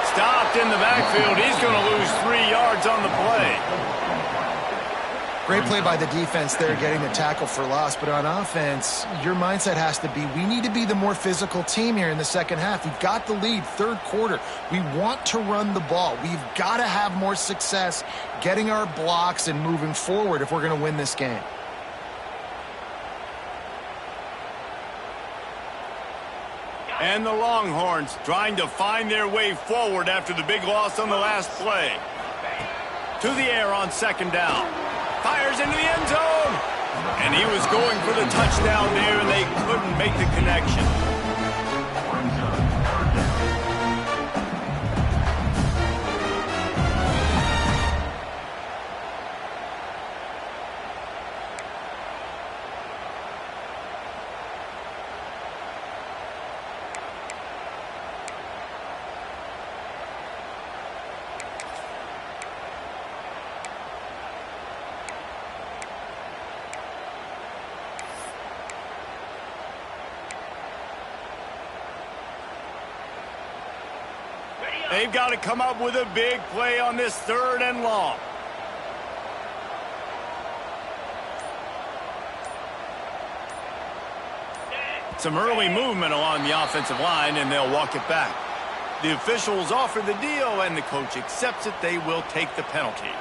Stopped in the backfield. He's going to lose 3 yards on the play. Great play by the defense there, getting the tackle for loss. But on offense, your mindset has to be, we need to be the more physical team here in the second half. We've got the lead, third quarter. We want to run the ball. We've got to have more success getting our blocks and moving forward if we're going to win this game. And the Longhorns trying to find their way forward after the big loss on the last play. To the air on second down. Fires into the end zone. And he was going for the touchdown there, and they couldn't make the connection. They've got to come up with a big play on this third and long. Some early movement along the offensive line, and they'll walk it back. The officials offer the deal, and the coach accepts it. They will take the penalty.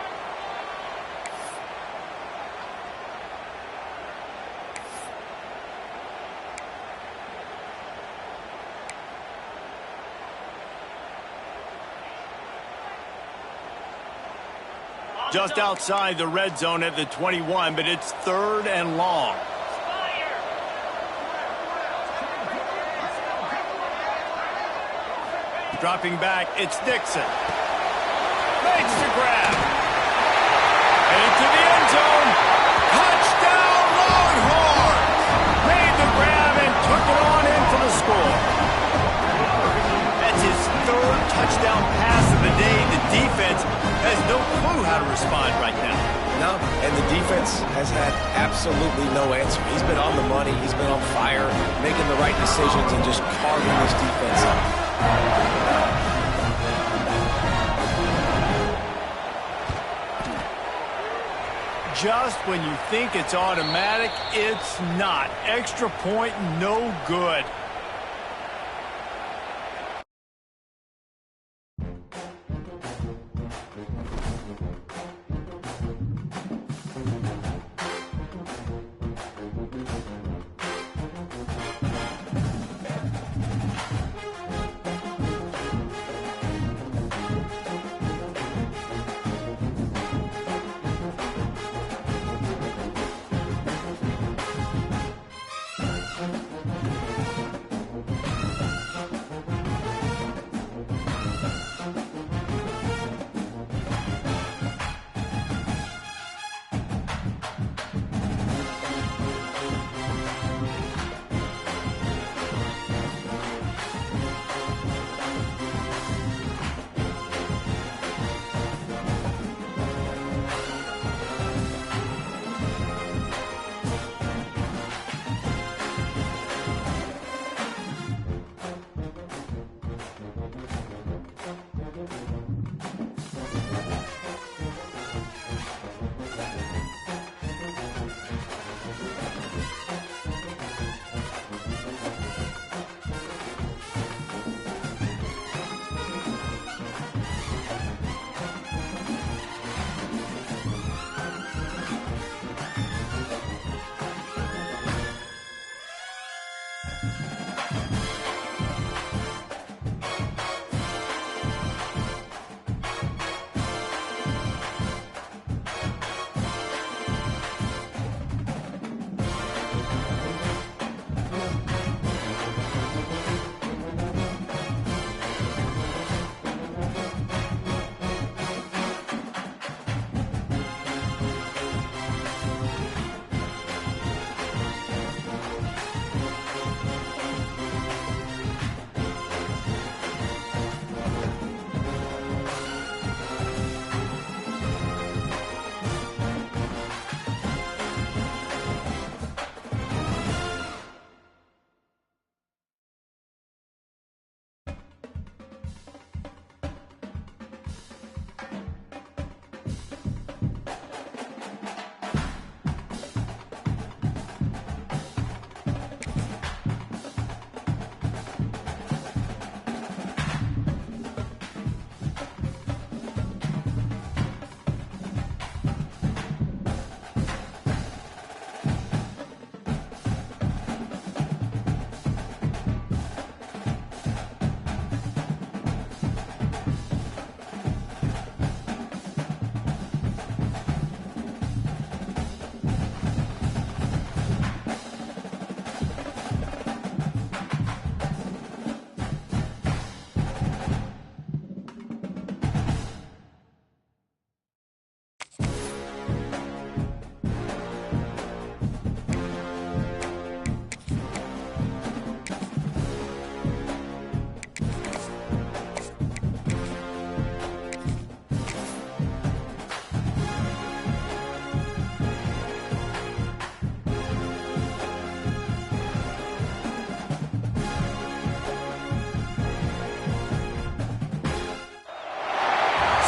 Just outside the red zone at the 21, but it's third and long. Dropping back, it's Dixon. Makes the grab. Into the end zone. Touchdown, Longhorns! Made the grab and took it on in for the score. That's his third touchdown pass of the day. The defense has no clue how to respond right now. No, and the defense has had absolutely no answer. He's been on the money. He's been on fire, making the right decisions and just carving this defense up. Just when you think it's automatic, it's not. Extra point, no good.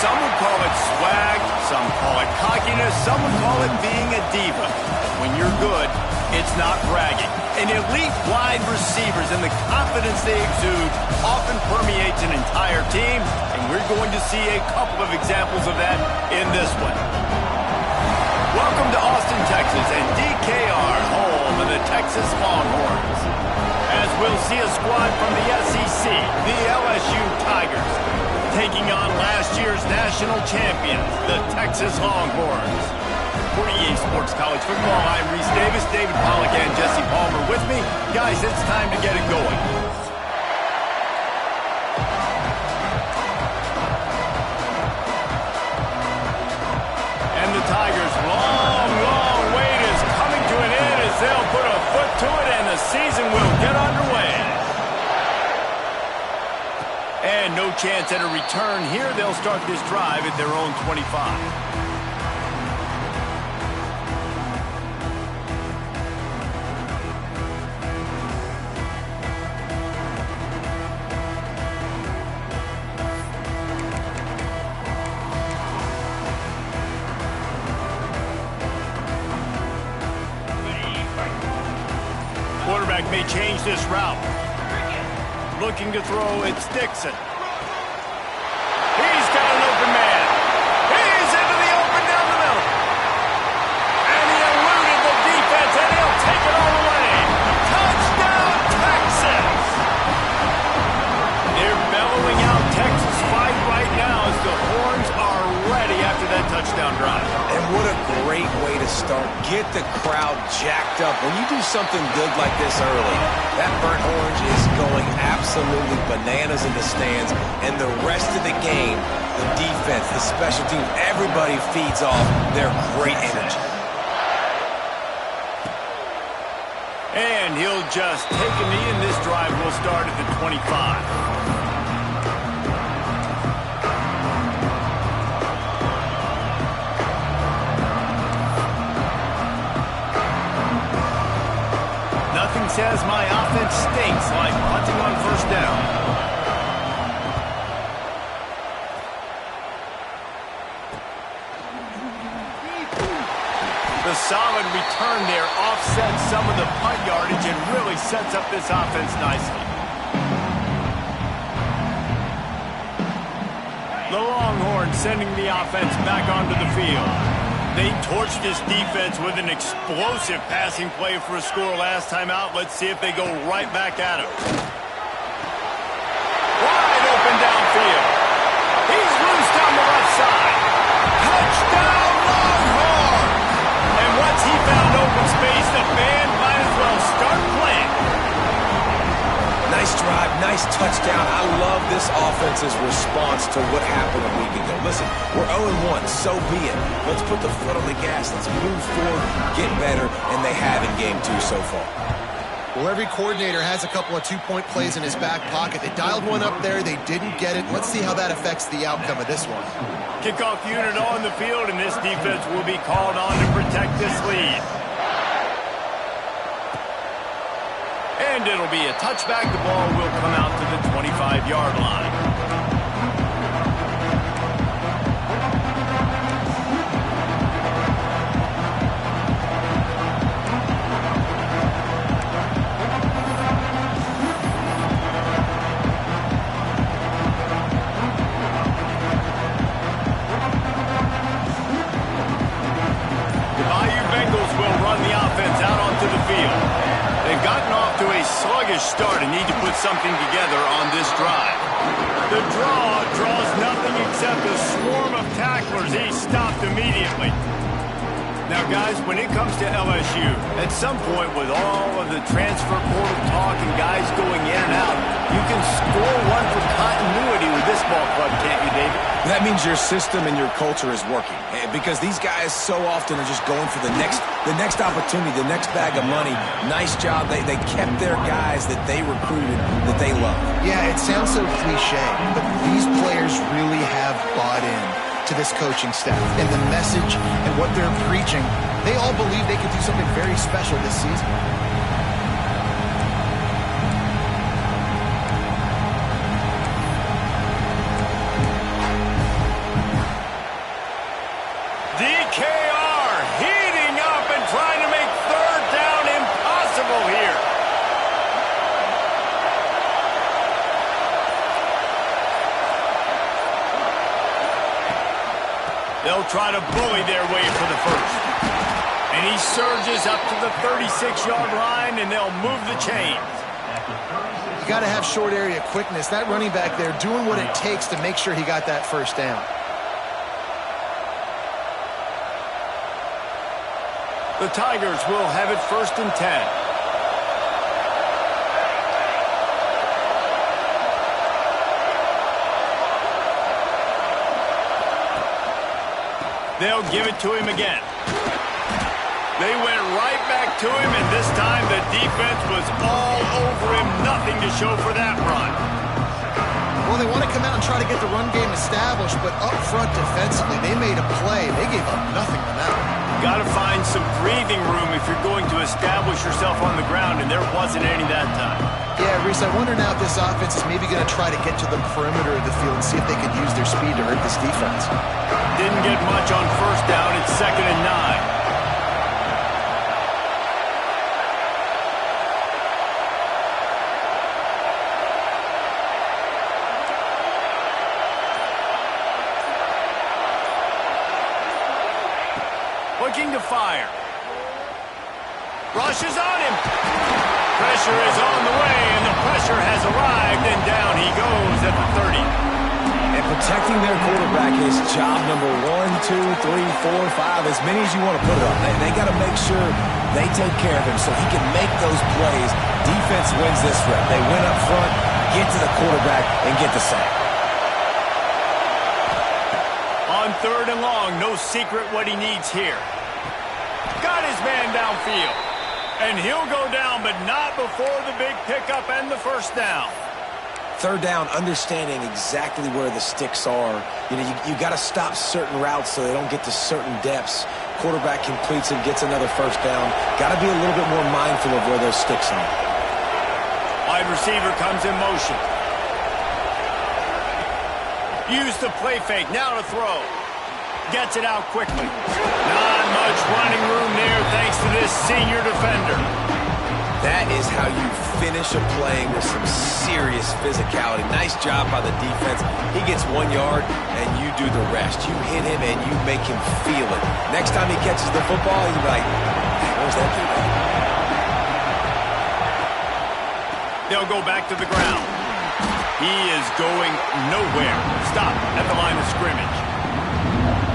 Some would call it swag, some call it cockiness, some would call it being a diva. When you're good, it's not bragging. And elite wide receivers and the confidence they exude often permeates an entire team, and we're going to see a couple of examples of that in this one. Welcome to Austin, Texas, and DKR, home of the Texas Longhorns. As we'll see a squad from the SEC, the LSU Tigers, taking on last year's national champions, the Texas Longhorns. For EA Sports College Football, I'm Reese Davis, David Pollack, and Jesse Palmer with me. Guys, it's time to get it going. And the Tigers' long wait is coming to an end as they'll put a foot to it and the season will get underway. And no chance at a return here. They'll start this drive at their own 25. Quarterback may change this route. Looking to throw, it's Dixon. He's got an open man. He's into the open down the middle. And he eluded the defense, and he'll take it all the way. Touchdown, Texas! They're bellowing out Texas fight right now as the Horns are ready after that touchdown drive. And what a great way to start. Get the crowd jacked up. When you do something good like this early, that burnt orange is going absolutely bananas in the stands. And the rest of the game, the defense, the special teams, everybody feeds off their great energy. And he'll just take a knee, and this drive will start at the 25. Says my offense stinks like punting on first down. The solid return there offsets some of the punt yardage and really sets up this offense nicely. The Longhorns sending the offense back onto the field. They torched this defense with an explosive passing play for a score last time out. Let's see if they go right back at him. Wide open downfield. He's loosed on the left side. Touchdown, Longhorns! And once he found open space, the band might as well start playing. Nice drive, nice touchdown. I love this offense's response to what happened a week ago. Listen, we're 0-1, so be it. Let's put the foot on the gas. Let's move forward, get better, and they have in game 2 so far. Well, every coordinator has a couple of two-point plays in his back pocket. They dialed one up there. They didn't get it. Let's see how that affects the outcome of this one. Kickoff unit on the field, and this defense will be called on to protect this lead. And it'll be a touchback. The ball will come out to the 25-yard line. The Bayou Bengals will run the offense out onto the field. They've gotten off to a sluggish start and need to put something together on this drive. The draw draws nothing except a swarm of tacklers. He's stopped immediately. Now, guys, when it comes to LSU, at some point with all of the transfer portal talk and guys going in and out, you can score one for continuity with this ball club, can't you, David? That means your system and your culture is working, because these guys so often are just going for the next opportunity, the next bag of money. Nice job. They kept their guys that they recruited, that they love. Yeah, it sounds so cliche, but these players really have bought in to this coaching staff and the message and what they're preaching. They all believe they can do something very special this season. They'll try to bully their way for the first. And he surges up to the 36-yard line, and they'll move the chains. You got to have short area quickness. That running back there doing what it takes to make sure he got that first down. The Tigers will have it 1st and 10. They'll give it to him again. They went right back to him, and this time the defense was all over him. Nothing to show for that run. Well, they want to come out and try to get the run game established, but up front defensively, they made a play. They gave up nothing on that one. Got to find some breathing room if you're going to establish yourself on the ground, and there wasn't any that time. Yeah, Reese, I wonder now if this offense is maybe going to try to get to the perimeter of the field and see if they can use their speed to hurt this defense. Didn't get much on 1st down. It's 2nd and 9. Looking to fire. Rushes on him. Pressure is on the way, and the pressure has arrived, and down he goes at the 30. And protecting their quarterback is job number 1, 2, 3, 4, 5, as many as you want to put it on. They got to make sure they take care of him so he can make those plays. Defense wins this rep. They win up front, get to the quarterback, and get the sack. On 3rd and long, no secret what he needs here. Got his man downfield. And he'll go down, but not before the big pickup and the 1st down. 3rd down, understanding exactly where the sticks are. You know, you got to stop certain routes so they don't get to certain depths. Quarterback completes and gets another 1st down. Got to be a little bit more mindful of where those sticks are. Wide receiver comes in motion. Use the play fake, now to throw. Gets it out quickly. Not much running room there thanks to this senior defender. That is how you finish a play with some serious physicality. Nice job by the defense. He gets 1 yard, and you do the rest. You hit him, and you make him feel it. Next time he catches the football, he's like, where's that dude at? They'll go back to the ground. He is going nowhere. Stop at the line of scrimmage.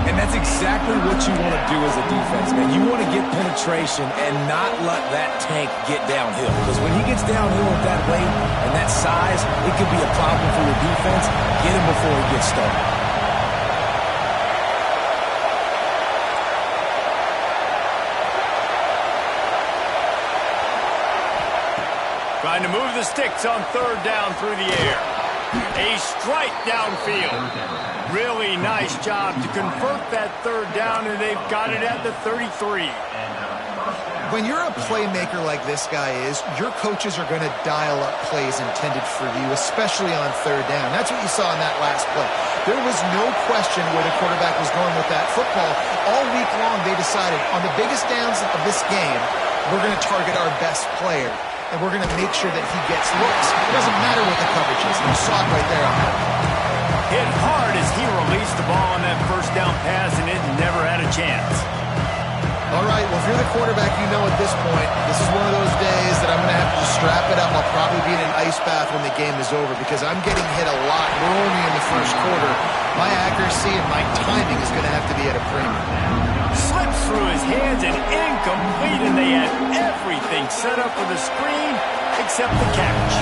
And that's exactly what you want to do as a defense, man. You want to get penetration and not let that tank get downhill. Because when he gets downhill at that weight and that size, it could be a problem for your defense. Get him before he gets started. Trying to move the sticks on 3rd down through the air. A strike downfield. Really nice job to convert that 3rd down, and they've got it at the 33. When you're a playmaker like this guy is, your coaches are going to dial up plays intended for you, especially on 3rd down. That's what you saw in that last play. There was no question where the quarterback was going with that football. All week long, they decided on the biggest downs of this game, we're going to target our best player. And we're going to make sure that he gets looks. It doesn't matter what the coverage is. You saw it right there on that. Hit hard as he released the ball on that 1st down pass, and it never had a chance. All right, well, if you're the quarterback, you know at this point, this is one of those days that I'm going to have to just strap it up. I'll probably be in an ice bath when the game is over because I'm getting hit a lot. We're only in the 1st quarter. My accuracy and my timing is going to have to be at a premium. Slips through his hands and incomplete, and they had everything set up for the screen except the catch.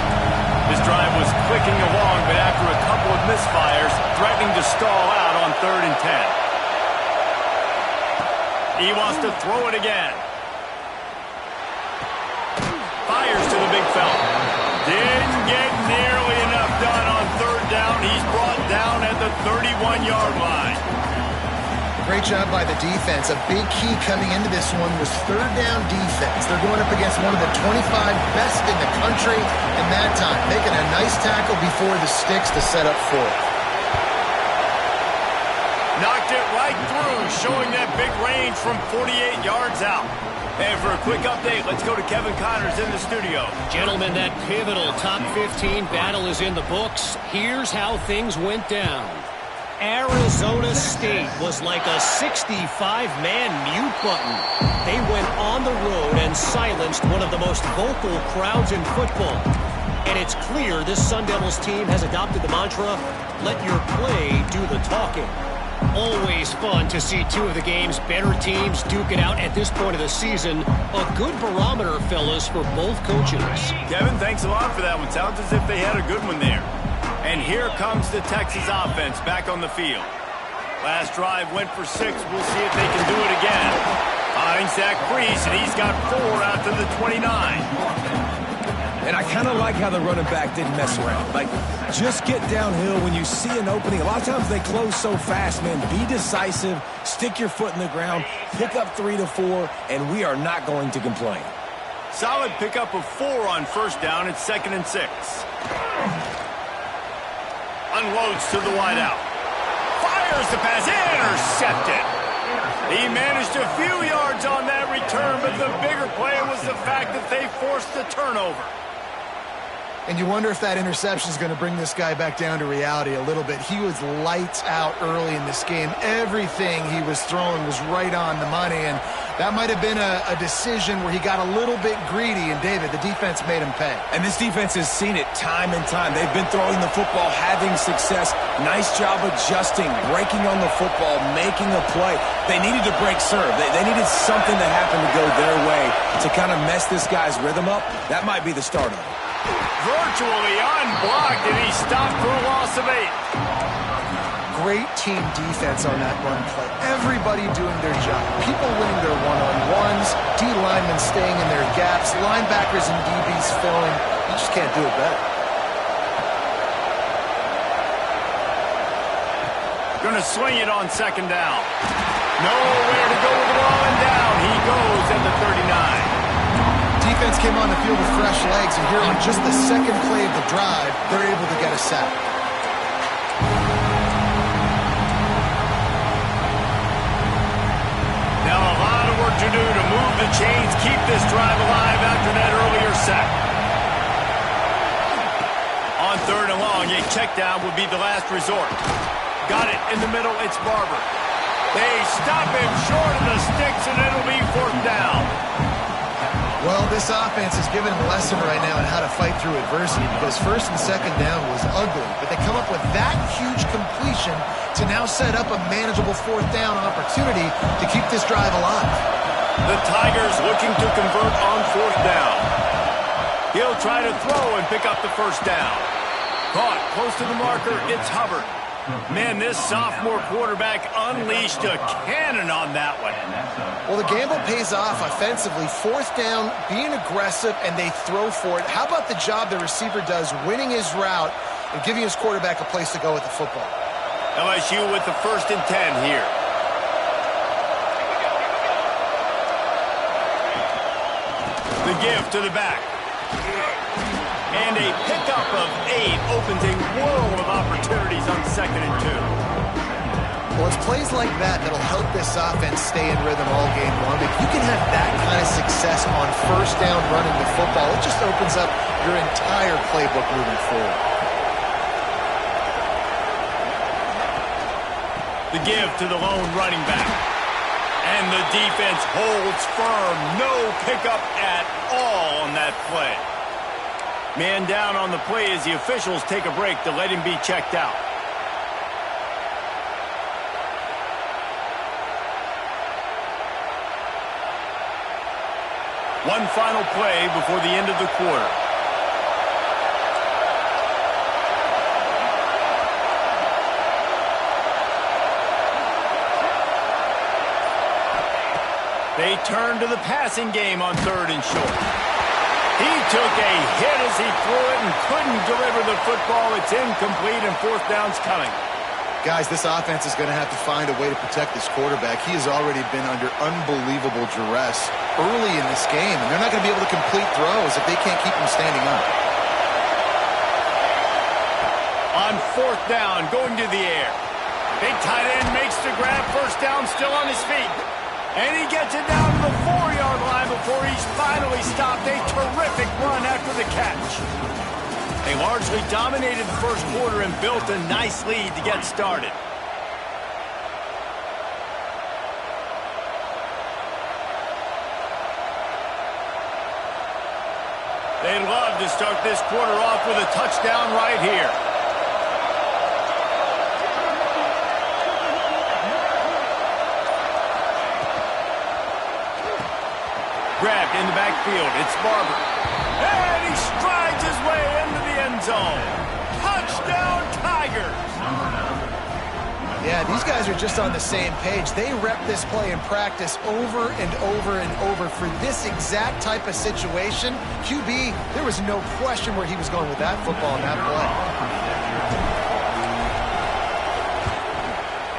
This drive was clicking along, but after a couple of misfires, threatening to stall out on 3rd and 10. He wants to throw it again. Fires to the big fella. Didn't get nearly enough done on 3rd down. He's brought down at the 31-yard line. Great job by the defense. A big key coming into this one was 3rd down defense. They're going up against one of the 25 best in the country in that time, making a nice tackle before the sticks to set up 4th. Knocked it right through, showing that big range from 48 yards out. And for a quick update, let's go to Kevin Connors in the studio. Gentlemen, that pivotal top 15 battle is in the books. Here's how things went down. Arizona State was like a 65-man mute button. They went on the road and silenced one of the most vocal crowds in football. And it's clear this Sun Devils team has adopted the mantra, let your play do the talking. Always fun to see two of the game's better teams duke it out at this point of the season. A good barometer, fellas, for both coaches. Kevin, thanks a lot for that one. Sounds as if they had a good one there. And here comes the Texas offense back on the field. Last drive went for 6. We'll see if they can do it again. Finds Zach Priest, and he's got 4 out to the 29. And I kind of like how the running back didn't mess around. Like, just get downhill when you see an opening. A lot of times they close so fast, man. Be decisive, stick your foot in the ground, pick up 3 to 4, and we are not going to complain. Solid pickup of 4 on first down. It's 2nd and 6. Unloads to the wideout. Fires the pass. Intercepted. He managed a few yards on that return, but the bigger play was the fact that they forced the turnover. And you wonder if that interception is going to bring this guy back down to reality a little bit. He was lights out early in this game. Everything he was throwing was right on the money, and that might have been a decision where he got a little bit greedy, and David, the defense made him pay. And this defense has seen it time and time. They've been throwing the football, having success. Nice job adjusting, breaking on the football, making a play. They needed to break serve. They needed something to happen to go their way to kind of mess this guy's rhythm up. That might be the start of it. Virtually unblocked, and he stopped for a loss of 8. Great team defense on that run play. Everybody doing their job. People winning their one-on-ones, D linemen staying in their gaps, linebackers and DBs filling. You just can't do it better. Going to swing it on 2nd down. Nowhere to go with the ball, and down he goes at the 39. Defense came on the field with fresh legs, and here on just the second play of the drive, they're able to get a sack. Now a lot of work to do to move the chains, keep this drive alive after that earlier sack. On 3rd and long, a check down would be the last resort. Got it in the middle, it's Barber. They stop him short of the sticks, and it'll be 4th down. Well, this offense is giving them a lesson right now on how to fight through adversity, because 1st and 2nd down was ugly, but they come up with that huge completion to now set up a manageable 4th down opportunity to keep this drive alive. The Tigers looking to convert on 4th down. He'll try to throw and pick up the 1st down. Caught close to the marker, it's Hubbard. Man, this sophomore quarterback unleashed a cannon on that one. Well, the gamble pays off offensively. 4th down, being aggressive, and they throw for it. How about the job the receiver does winning his route and giving his quarterback a place to go with the football? LSU with the 1st and 10 here. The give to the back. And a pickup of 8 opens a world of opportunities on 2nd and 2. Well, it's plays like that that'll help this offense stay in rhythm all game long. If you can have that kind of success on 1st down running the football, it just opens up your entire playbook moving forward. The give to the lone running back. And the defense holds firm. No pickup at all on that play. Man down on the play as the officials take a break to let him be checked out. One final play before the end of the quarter. They turn to the passing game on 3rd and short. He took a hit as he threw it and couldn't deliver the football. It's incomplete, and 4th down's coming. Guys, this offense is going to have to find a way to protect this quarterback. He has already been under unbelievable duress early in this game, and they're not going to be able to complete throws if they can't keep him standing up. On 4th down, going to the air. Big tight end makes the grab. 1st down, still on his feet. And he gets it down to the 4-yard line before he's finally stopped. A terrific run after the catch. They largely dominated the 1st quarter and built a nice lead to get started. They'd love to start this quarter off with a touchdown right here. Grabbed in the backfield. It's Barber. And he strides his way into the end zone. Touchdown, Tigers! Yeah, these guys are just on the same page. They rep this play in practice over and over and over for this exact type of situation. QB, there was no question where he was going with that football and that play.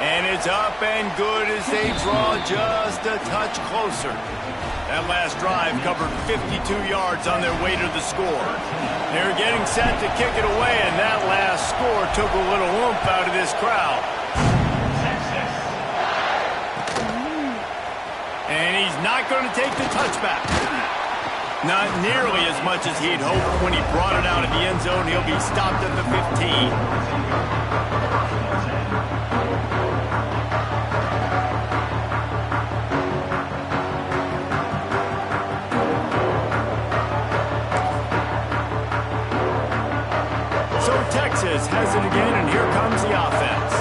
And it's up and good as they draw just a touch closer. That last drive covered 52 yards on their way to the score. They were getting set to kick it away, and that last score took a little oomph out of this crowd. And he's not going to take the touchback. Not nearly as much as he'd hoped when he brought it out of the end zone. He'll be stopped at the 15. So Texas has it again, and here comes the offense.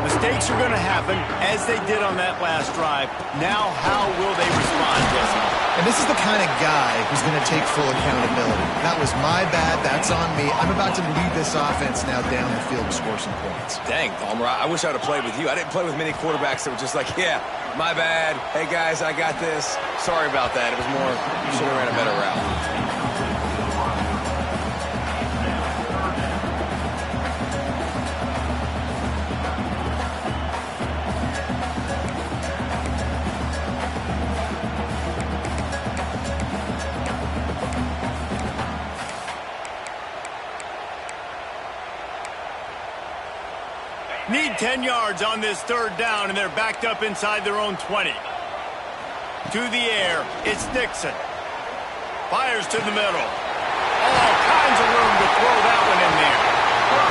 Mistakes are going to happen, as they did on that last drive. Now, how will they respond, Jesse? And this is the kind of guy who's going to take full accountability. That was my bad. That's on me. I'm about to lead this offense now down the field to score some points. Dang, Palmer, I wish I would have played with you. I didn't play with many quarterbacks that were just like, yeah, my bad. Hey, guys, I got this. Sorry about that. It was more, you should have ran a better route. Need 10 yards on this third down, and they're backed up inside their own 20. To the air, it's Dixon. Fires to the middle. All kinds of room to throw that one in there.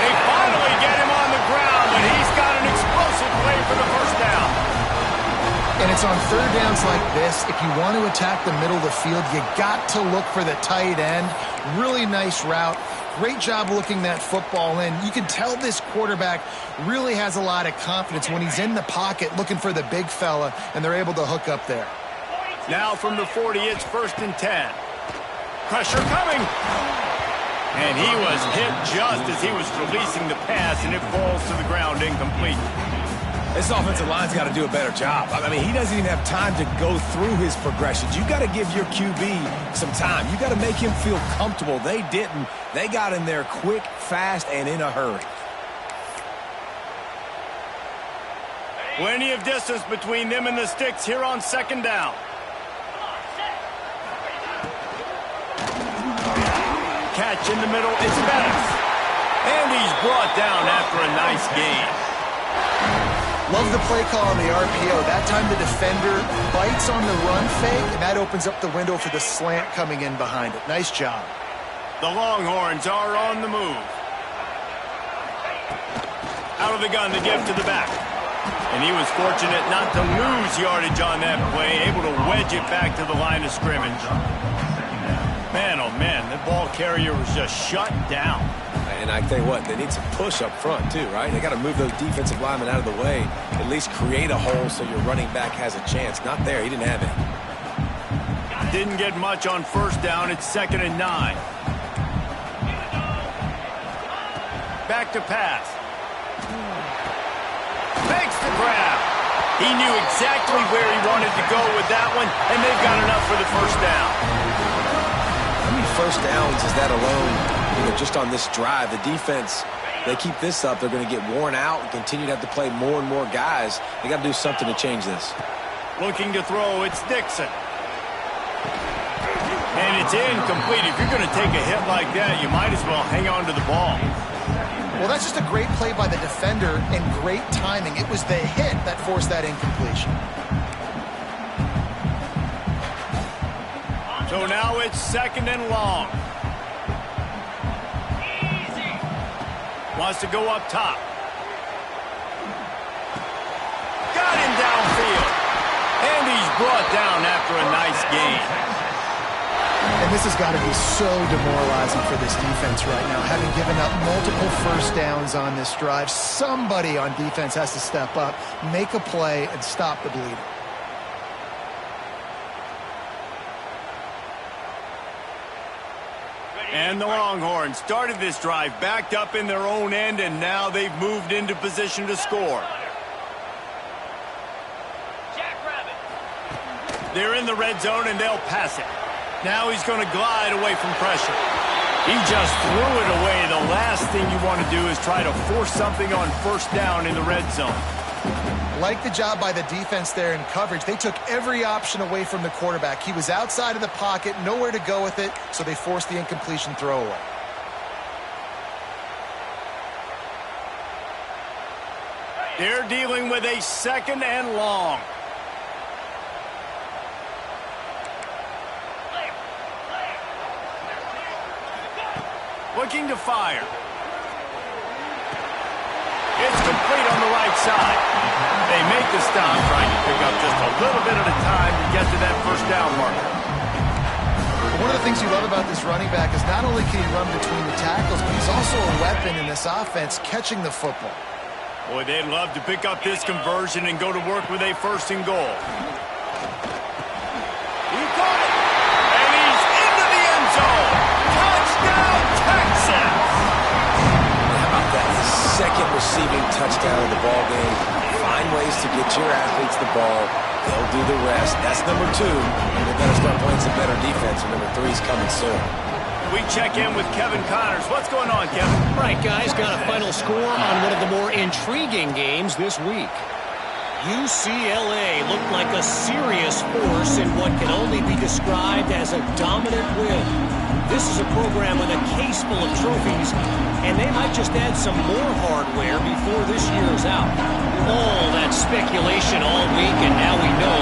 They finally get him on the ground, but he's got an explosive play for the first down. And it's on third downs like this. If you want to attack the middle of the field, you got to look for the tight end. Really nice route. Great job looking that football in. You can tell this quarterback really has a lot of confidence when he's in the pocket looking for the big fella, and they're able to hook up there. Now from the 40, it's 1st and 10. Pressure coming. And he was hit just as he was releasing the pass, and it falls to the ground incomplete. This offensive line's got to do a better job. I mean, he doesn't even have time to go through his progressions. You got to give your QB some time. You got to make him feel comfortable. They didn't. They got in there quick, fast, and in a hurry. Plenty of distance between them and the sticks here on 2nd down. Catch in the middle, it's Bettis. And he's brought down after a nice gain. Love the play call on the RPO. That time the defender bites on the run fake, and that opens up the window for the slant coming in behind it. Nice job. The Longhorns are on the move. Out of the gun, the give to the back. And he was fortunate not to lose yardage on that play, able to wedge it back to the line of scrimmage. Man, oh man, the ball carrier was just shut down. And I tell you what, they need some push up front too, right? They got to move those defensive linemen out of the way, at least create a hole so your running back has a chance. Not there, he didn't have it. Didn't get much on 1st down, it's 2nd and 9. Back to pass. Makes the grab. He knew exactly where he wanted to go with that one, and they've got enough for the 1st down. How many 1st downs is that alone? You know, just on this drive, the defense, they keep this up, they're going to get worn out and continue to have to play more and more guys. They got to do something to change this. Looking to throw, it's Dixon. And it's incomplete. If you're going to take a hit like that, you might as well hang on to the ball. Well, that's just a great play by the defender and great timing. It was the hit that forced that incompletion. So now it's 2nd and long. Wants to go up top. Got him downfield. And he's brought down after a nice gain. And this has got to be so demoralizing for this defense right now, having given up multiple first downs on this drive. Somebody on defense has to step up, make a play, and stop the bleeding. And the Longhorns started this drive backed up in their own end, and now they've moved into position to score. They're in the red zone, and they'll pass it. Now he's going to glide away from pressure. He just threw it away. The last thing you want to do is try to force something on first down in the red zone. Like the job by the defense there in coverage. They took every option away from the quarterback. He was outside of the pocket, nowhere to go with it, so they forced the incompletion throwaway. They're dealing with a second and long. Looking to fire. It's complete on the right side. They make the stop, trying to pick up just a little bit at a time to get to that first down marker. One of the things you love about this running back is not only can he run between the tackles, but he's also a weapon in this offense catching the football. Boy, they'd love to pick up this conversion and go to work with a first and goal. He got it! And he's into the end zone! Touchdown, Texas! How about that? The second receiving touchdown of the ball game. Find ways to get your athletes the ball. They'll do the rest. That's number 2. And they better start playing some better defense, and number 3 is coming soon. We check in with Kevin Connors. What's going on, Kevin? Right, guys, got a final score on one of the more intriguing games this week. UCLA looked like a serious force in what can only be described as a dominant win. This is a program with a case full of trophies, and they might just add some more hardware before this year is out. All that speculation all week, and now we know.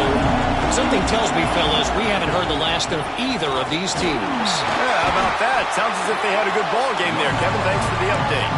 Something tells me, fellas, we haven't heard the last of either of these teams. Yeah, how about that? Sounds as if they had a good ball game there. Kevin, thanks for the update.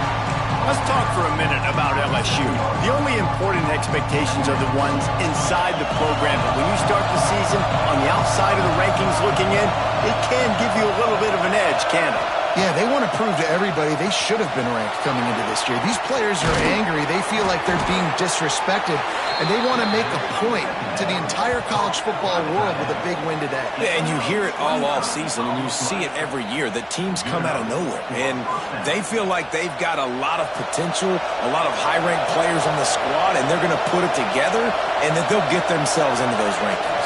Let's talk for a minute about LSU. The only important expectations are the ones inside the program. But when you start the season on the outside of the rankings looking in, it can give you a little bit of an edge, can't it? Yeah, they want to prove to everybody they should have been ranked coming into this year. These players are angry. They feel like they're being disrespected, and they want to make a point to the entire college football world with a big win today. Yeah, and you hear it all off season, and you see it every year, that teams come out of nowhere. And they feel like they've got a lot of potential, a lot of high-ranked players on the squad, and they're going to put it together, and that they'll get themselves into those rankings.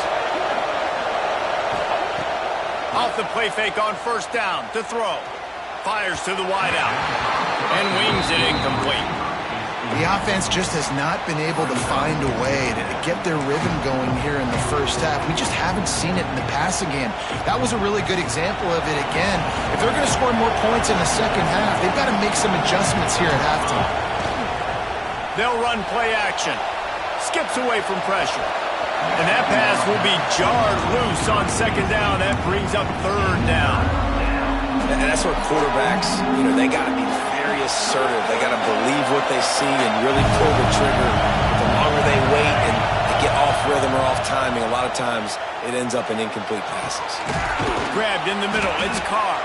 Off the play fake on first down to throw. Fires to the wideout. And wings it incomplete. The offense just has not been able to find a way to get their rhythm going here in the first half. We just haven't seen it in the passing game. That was a really good example of it again. If they're going to score more points in the second half, they've got to make some adjustments here at halftime. They'll run play action. Skips away from pressure. And that pass will be jarred loose on second down. That brings up third down. And that's where quarterbacks, they got to be very assertive. They got to believe what they see and really pull the trigger. The longer they wait and they get off rhythm or off timing, a lot of times it ends up in incomplete passes. Grabbed in the middle. It's Carr.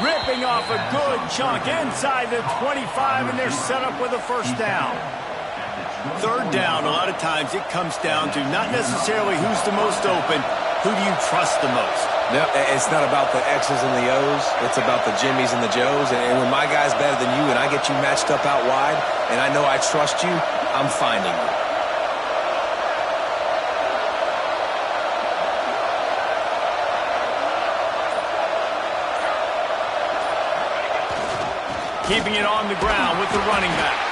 Ripping off a good chunk inside the 25, and they're set up with a first down. Third down, a lot of times it comes down to not necessarily who's the most open, who do you trust the most? No, it's not about the X's and the O's. It's about the Jimmies and the Joes. And when my guy's better than you and I get you matched up out wide and I know I trust you, I'm finding you. Keeping it on the ground with the running back.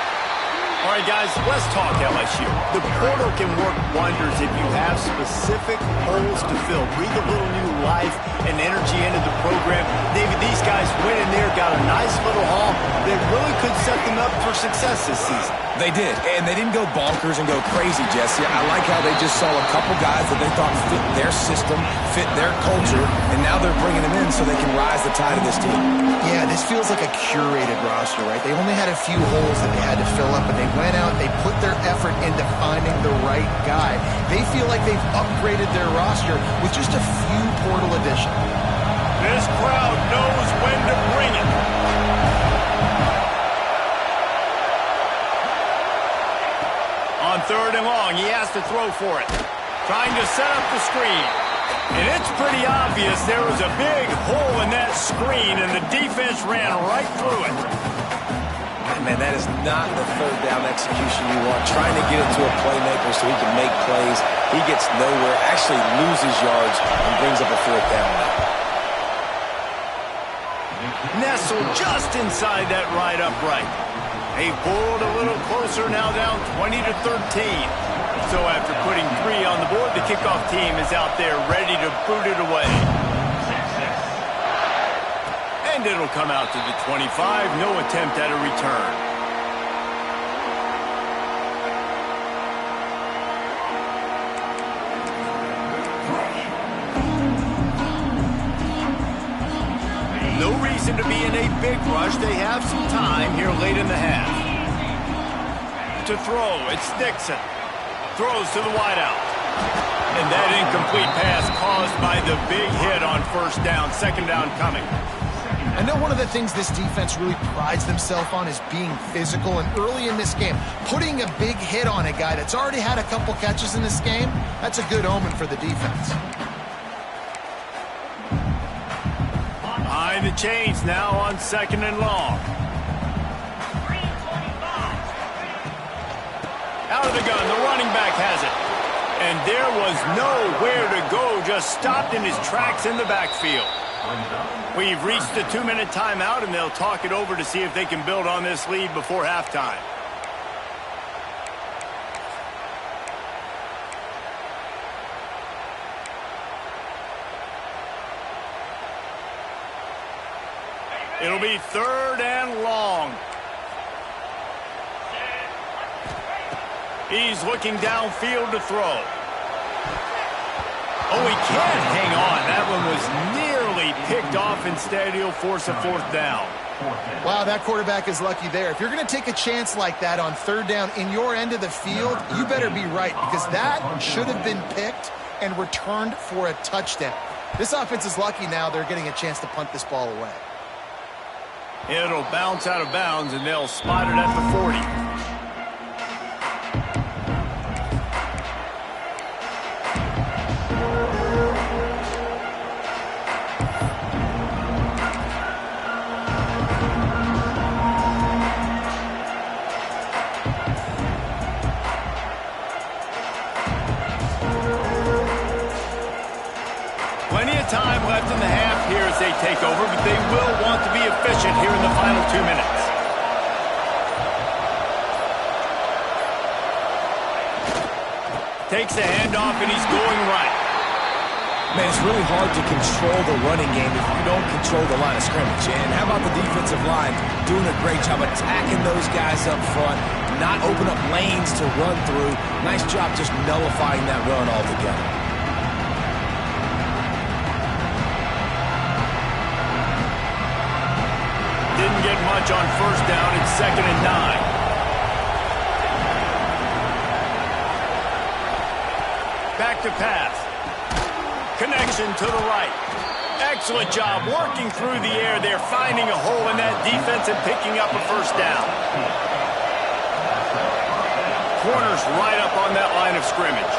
All right, guys, let's talk LSU. The portal can work wonders if you have specific holes to fill. Breathe a little new life and energy into the program. David, these guys went in there, got a nice little haul that really could set them up for success this season. They did, and they didn't go bonkers and go crazy, Jesse. I like how they just saw a couple guys that they thought fit their system, fit their culture, and now they're bringing them in so they can rise the tide of this team. Yeah, this feels like a curated roster, right? They only had a few holes that they had to fill up, but they went out, they put their effort into finding the right guy. They feel like they've upgraded their roster with just a few portal additions. This crowd knows when to bring it. On 3rd and long, he has to throw for it. Trying to set up the screen. And it's pretty obvious there was a big hole in that screen, and the defense ran right through it. Man, that is not the 3rd down execution you want. Trying to get it to a playmaker so he can make plays. He gets nowhere, actually loses yards, and brings up a 4th down. Nestled just inside that right upright. They pulled a little closer, now down 20-13. So after putting 3 on the board, the kickoff team is out there ready to boot it away. And it'll come out to the 25. No attempt at a return. No reason to be in a big rush. They have some time here late in the half. To throw, it's Dixon. Throws to the wideout. And that incomplete pass caused by the big hit on 1st down. 2nd down coming. I know one of the things this defense really prides themselves on is being physical, and early in this game, putting a big hit on a guy that's already had a couple catches in this game, that's a good omen for the defense. Behind the chains now on 2nd and long. Out of the gun, the running back has it. And there was nowhere to go, just stopped in his tracks in the backfield. We've reached the 2-minute timeout, and they'll talk it over to see if they can build on this lead before halftime. It'll be 3rd and long. He's looking downfield to throw. Oh, he can't hang on. That one was nearly picked off. Instead, he'll force a 4th down. Wow, that quarterback is lucky there. If you're going to take a chance like that on 3rd down in your end of the field, you better be right, because that should have been picked and returned for a touchdown. This offense is lucky now they're getting a chance to punt this ball away. It'll bounce out of bounds, and they'll spot it at the 40. Time left in the half here as they take over, but they will want to be efficient here in the final 2 minutes. Takes the handoff, and he's going right. Man, it's really hard to control the running game if you don't control the line of scrimmage. And how about the defensive line doing a great job attacking those guys up front, not open up lanes to run through. Nice job just nullifying that run altogether. Didn't get much on 1st down. It's 2nd and 9. Back to pass. Connection to the right. Excellent job working through the air there, finding a hole in that defense and picking up a 1st down. Corners right up on that line of scrimmage.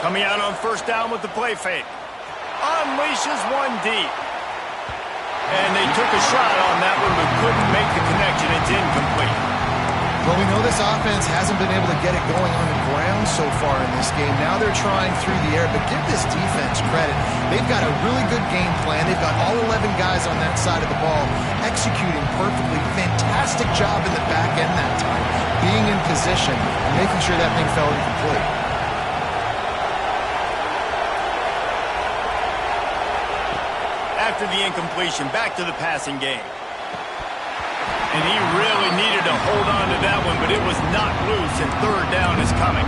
Coming out on 1st down with the play fake. Unleashes one deep. And they took a shot on that one, but couldn't make the connection. It's incomplete. Well, we know this offense hasn't been able to get it going on the ground so far in this game. Now they're trying through the air, but give this defense credit. They've got a really good game plan. They've got all 11 guys on that side of the ball executing perfectly. Fantastic job in the back end that time, being in position and making sure that thing fell incomplete. After the incompletion, back to the passing game. And he really needed to hold on to that one, but it was not loose, and 3rd down is coming.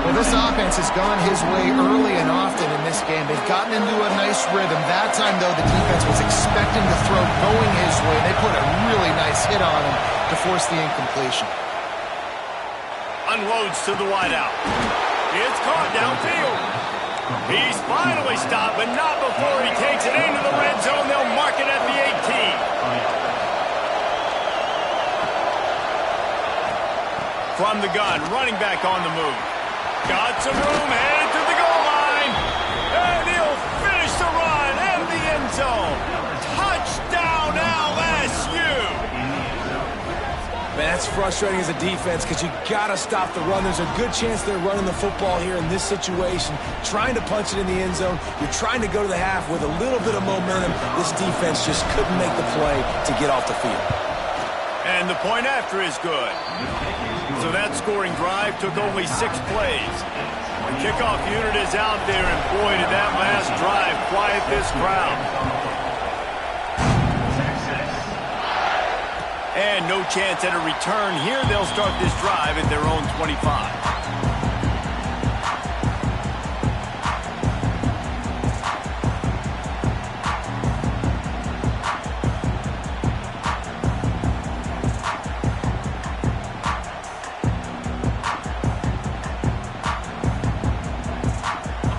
Well, this offense has gone his way early and often in this game. They've gotten into a nice rhythm. That time, though, the defense was expecting the throw going his way. They put a really nice hit on him to force the incompletion. Unloads to the wideout. It's caught downfield. He's finally stopped, but not before he takes it into the red zone. They'll mark it at the 18. From the gun, running back on the move. Got some room, headed to the goal line. And he'll finish the run and the end zone. Touchdown, LSU! Man, that's frustrating as a defense because you got to stop the run. There's a good chance they're running the football here in this situation, trying to punch it in the end zone. You're trying to go to the half with a little bit of momentum. This defense just couldn't make the play to get off the field. And the point after is good. So that scoring drive took only 6 plays. The kickoff unit is out there, and boy, did that last drive quiet this crowd. And no chance at a return here. They'll start this drive at their own 25.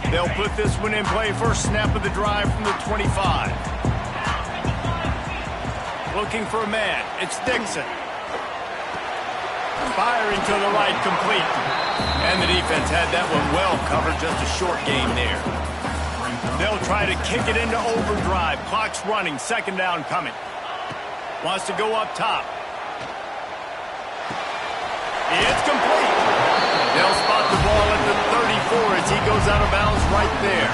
They'll put this one in play. First snap of the drive from the 25. Looking for a man. It's Dixon. Firing to the right, complete. And the defense had that one well covered. Just a short game there. They'll try to kick it into overdrive. Clock's running. Second down coming. Wants to go up top. It's complete. They'll spot the ball at the 34 as he goes out of bounds right there.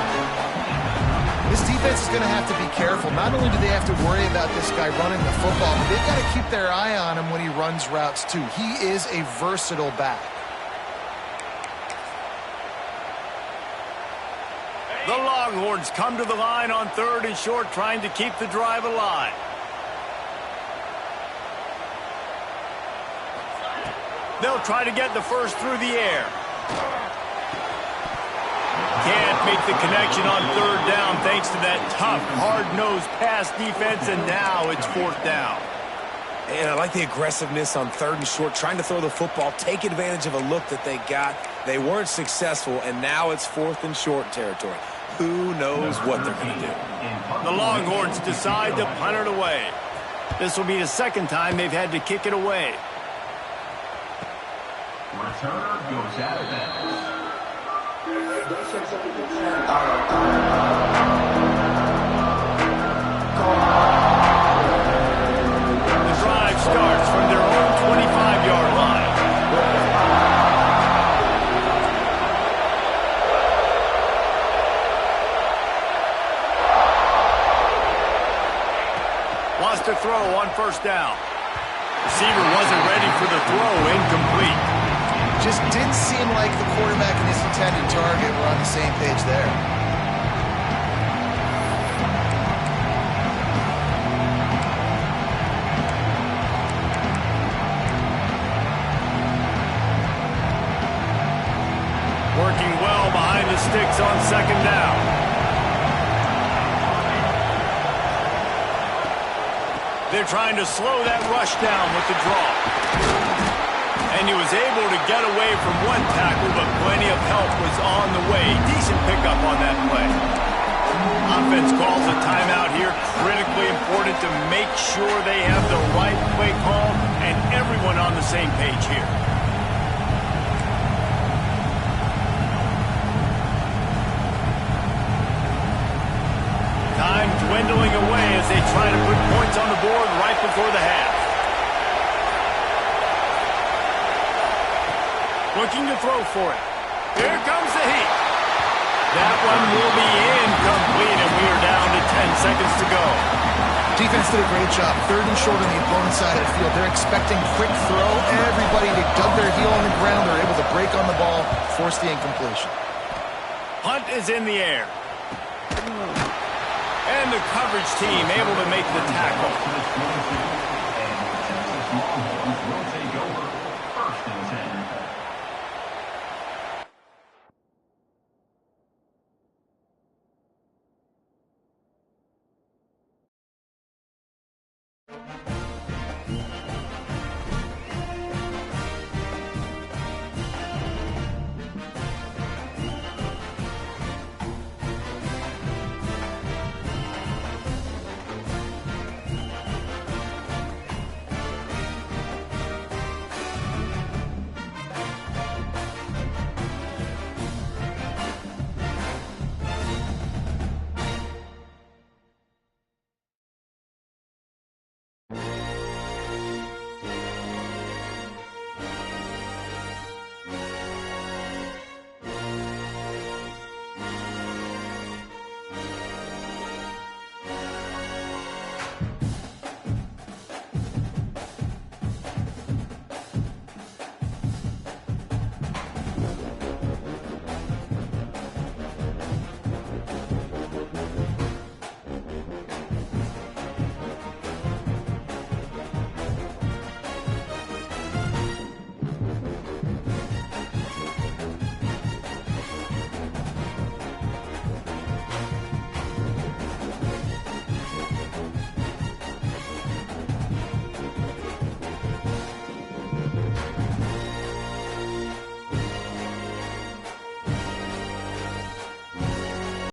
This defense is going to have to be careful. Not only do they have to worry about this guy running the football, but they've got to keep their eye on him when he runs routes too. He is a versatile back. The Longhorns come to the line on 3rd and short, trying to keep the drive alive. They'll try to get the first through the air. Can't make the connection on 3rd down thanks to that tough, hard-nosed pass defense, and now it's 4th down. And I like the aggressiveness on 3rd and short, trying to throw the football, take advantage of a look that they got. They weren't successful, and now it's 4th and short territory. Who knows what they're going to do? The Longhorns decide to punt it away. This will be the second time they've had to kick it away. Returner goes out of bounds. The drive starts from their own 25-yard line. Wants to throw on 1st down. Receiver wasn't ready for the throw. Incomplete. Just didn't seem like the quarterback and his intended target were on the same page there. Working well behind the sticks on 2nd down. They're trying to slow that rush down with the draw. And he was able to get away from one tackle, but plenty of help was on the way. Decent pickup on that play. Offense calls a timeout here. Critically important to make sure they have the right play call and everyone on the same page here. Time dwindling away as they try to put points on the board right before the half. Looking to throw for it. Here comes the heat. That one will be incomplete, and we are down to 10 seconds to go. Defense did a great job. 3rd and short on the opponent's side of the field. They're expecting quick throw. Everybody, they dug their heel on the ground. They're able to break on the ball, force the incompletion. Punt is in the air. And the coverage team able to make the tackle.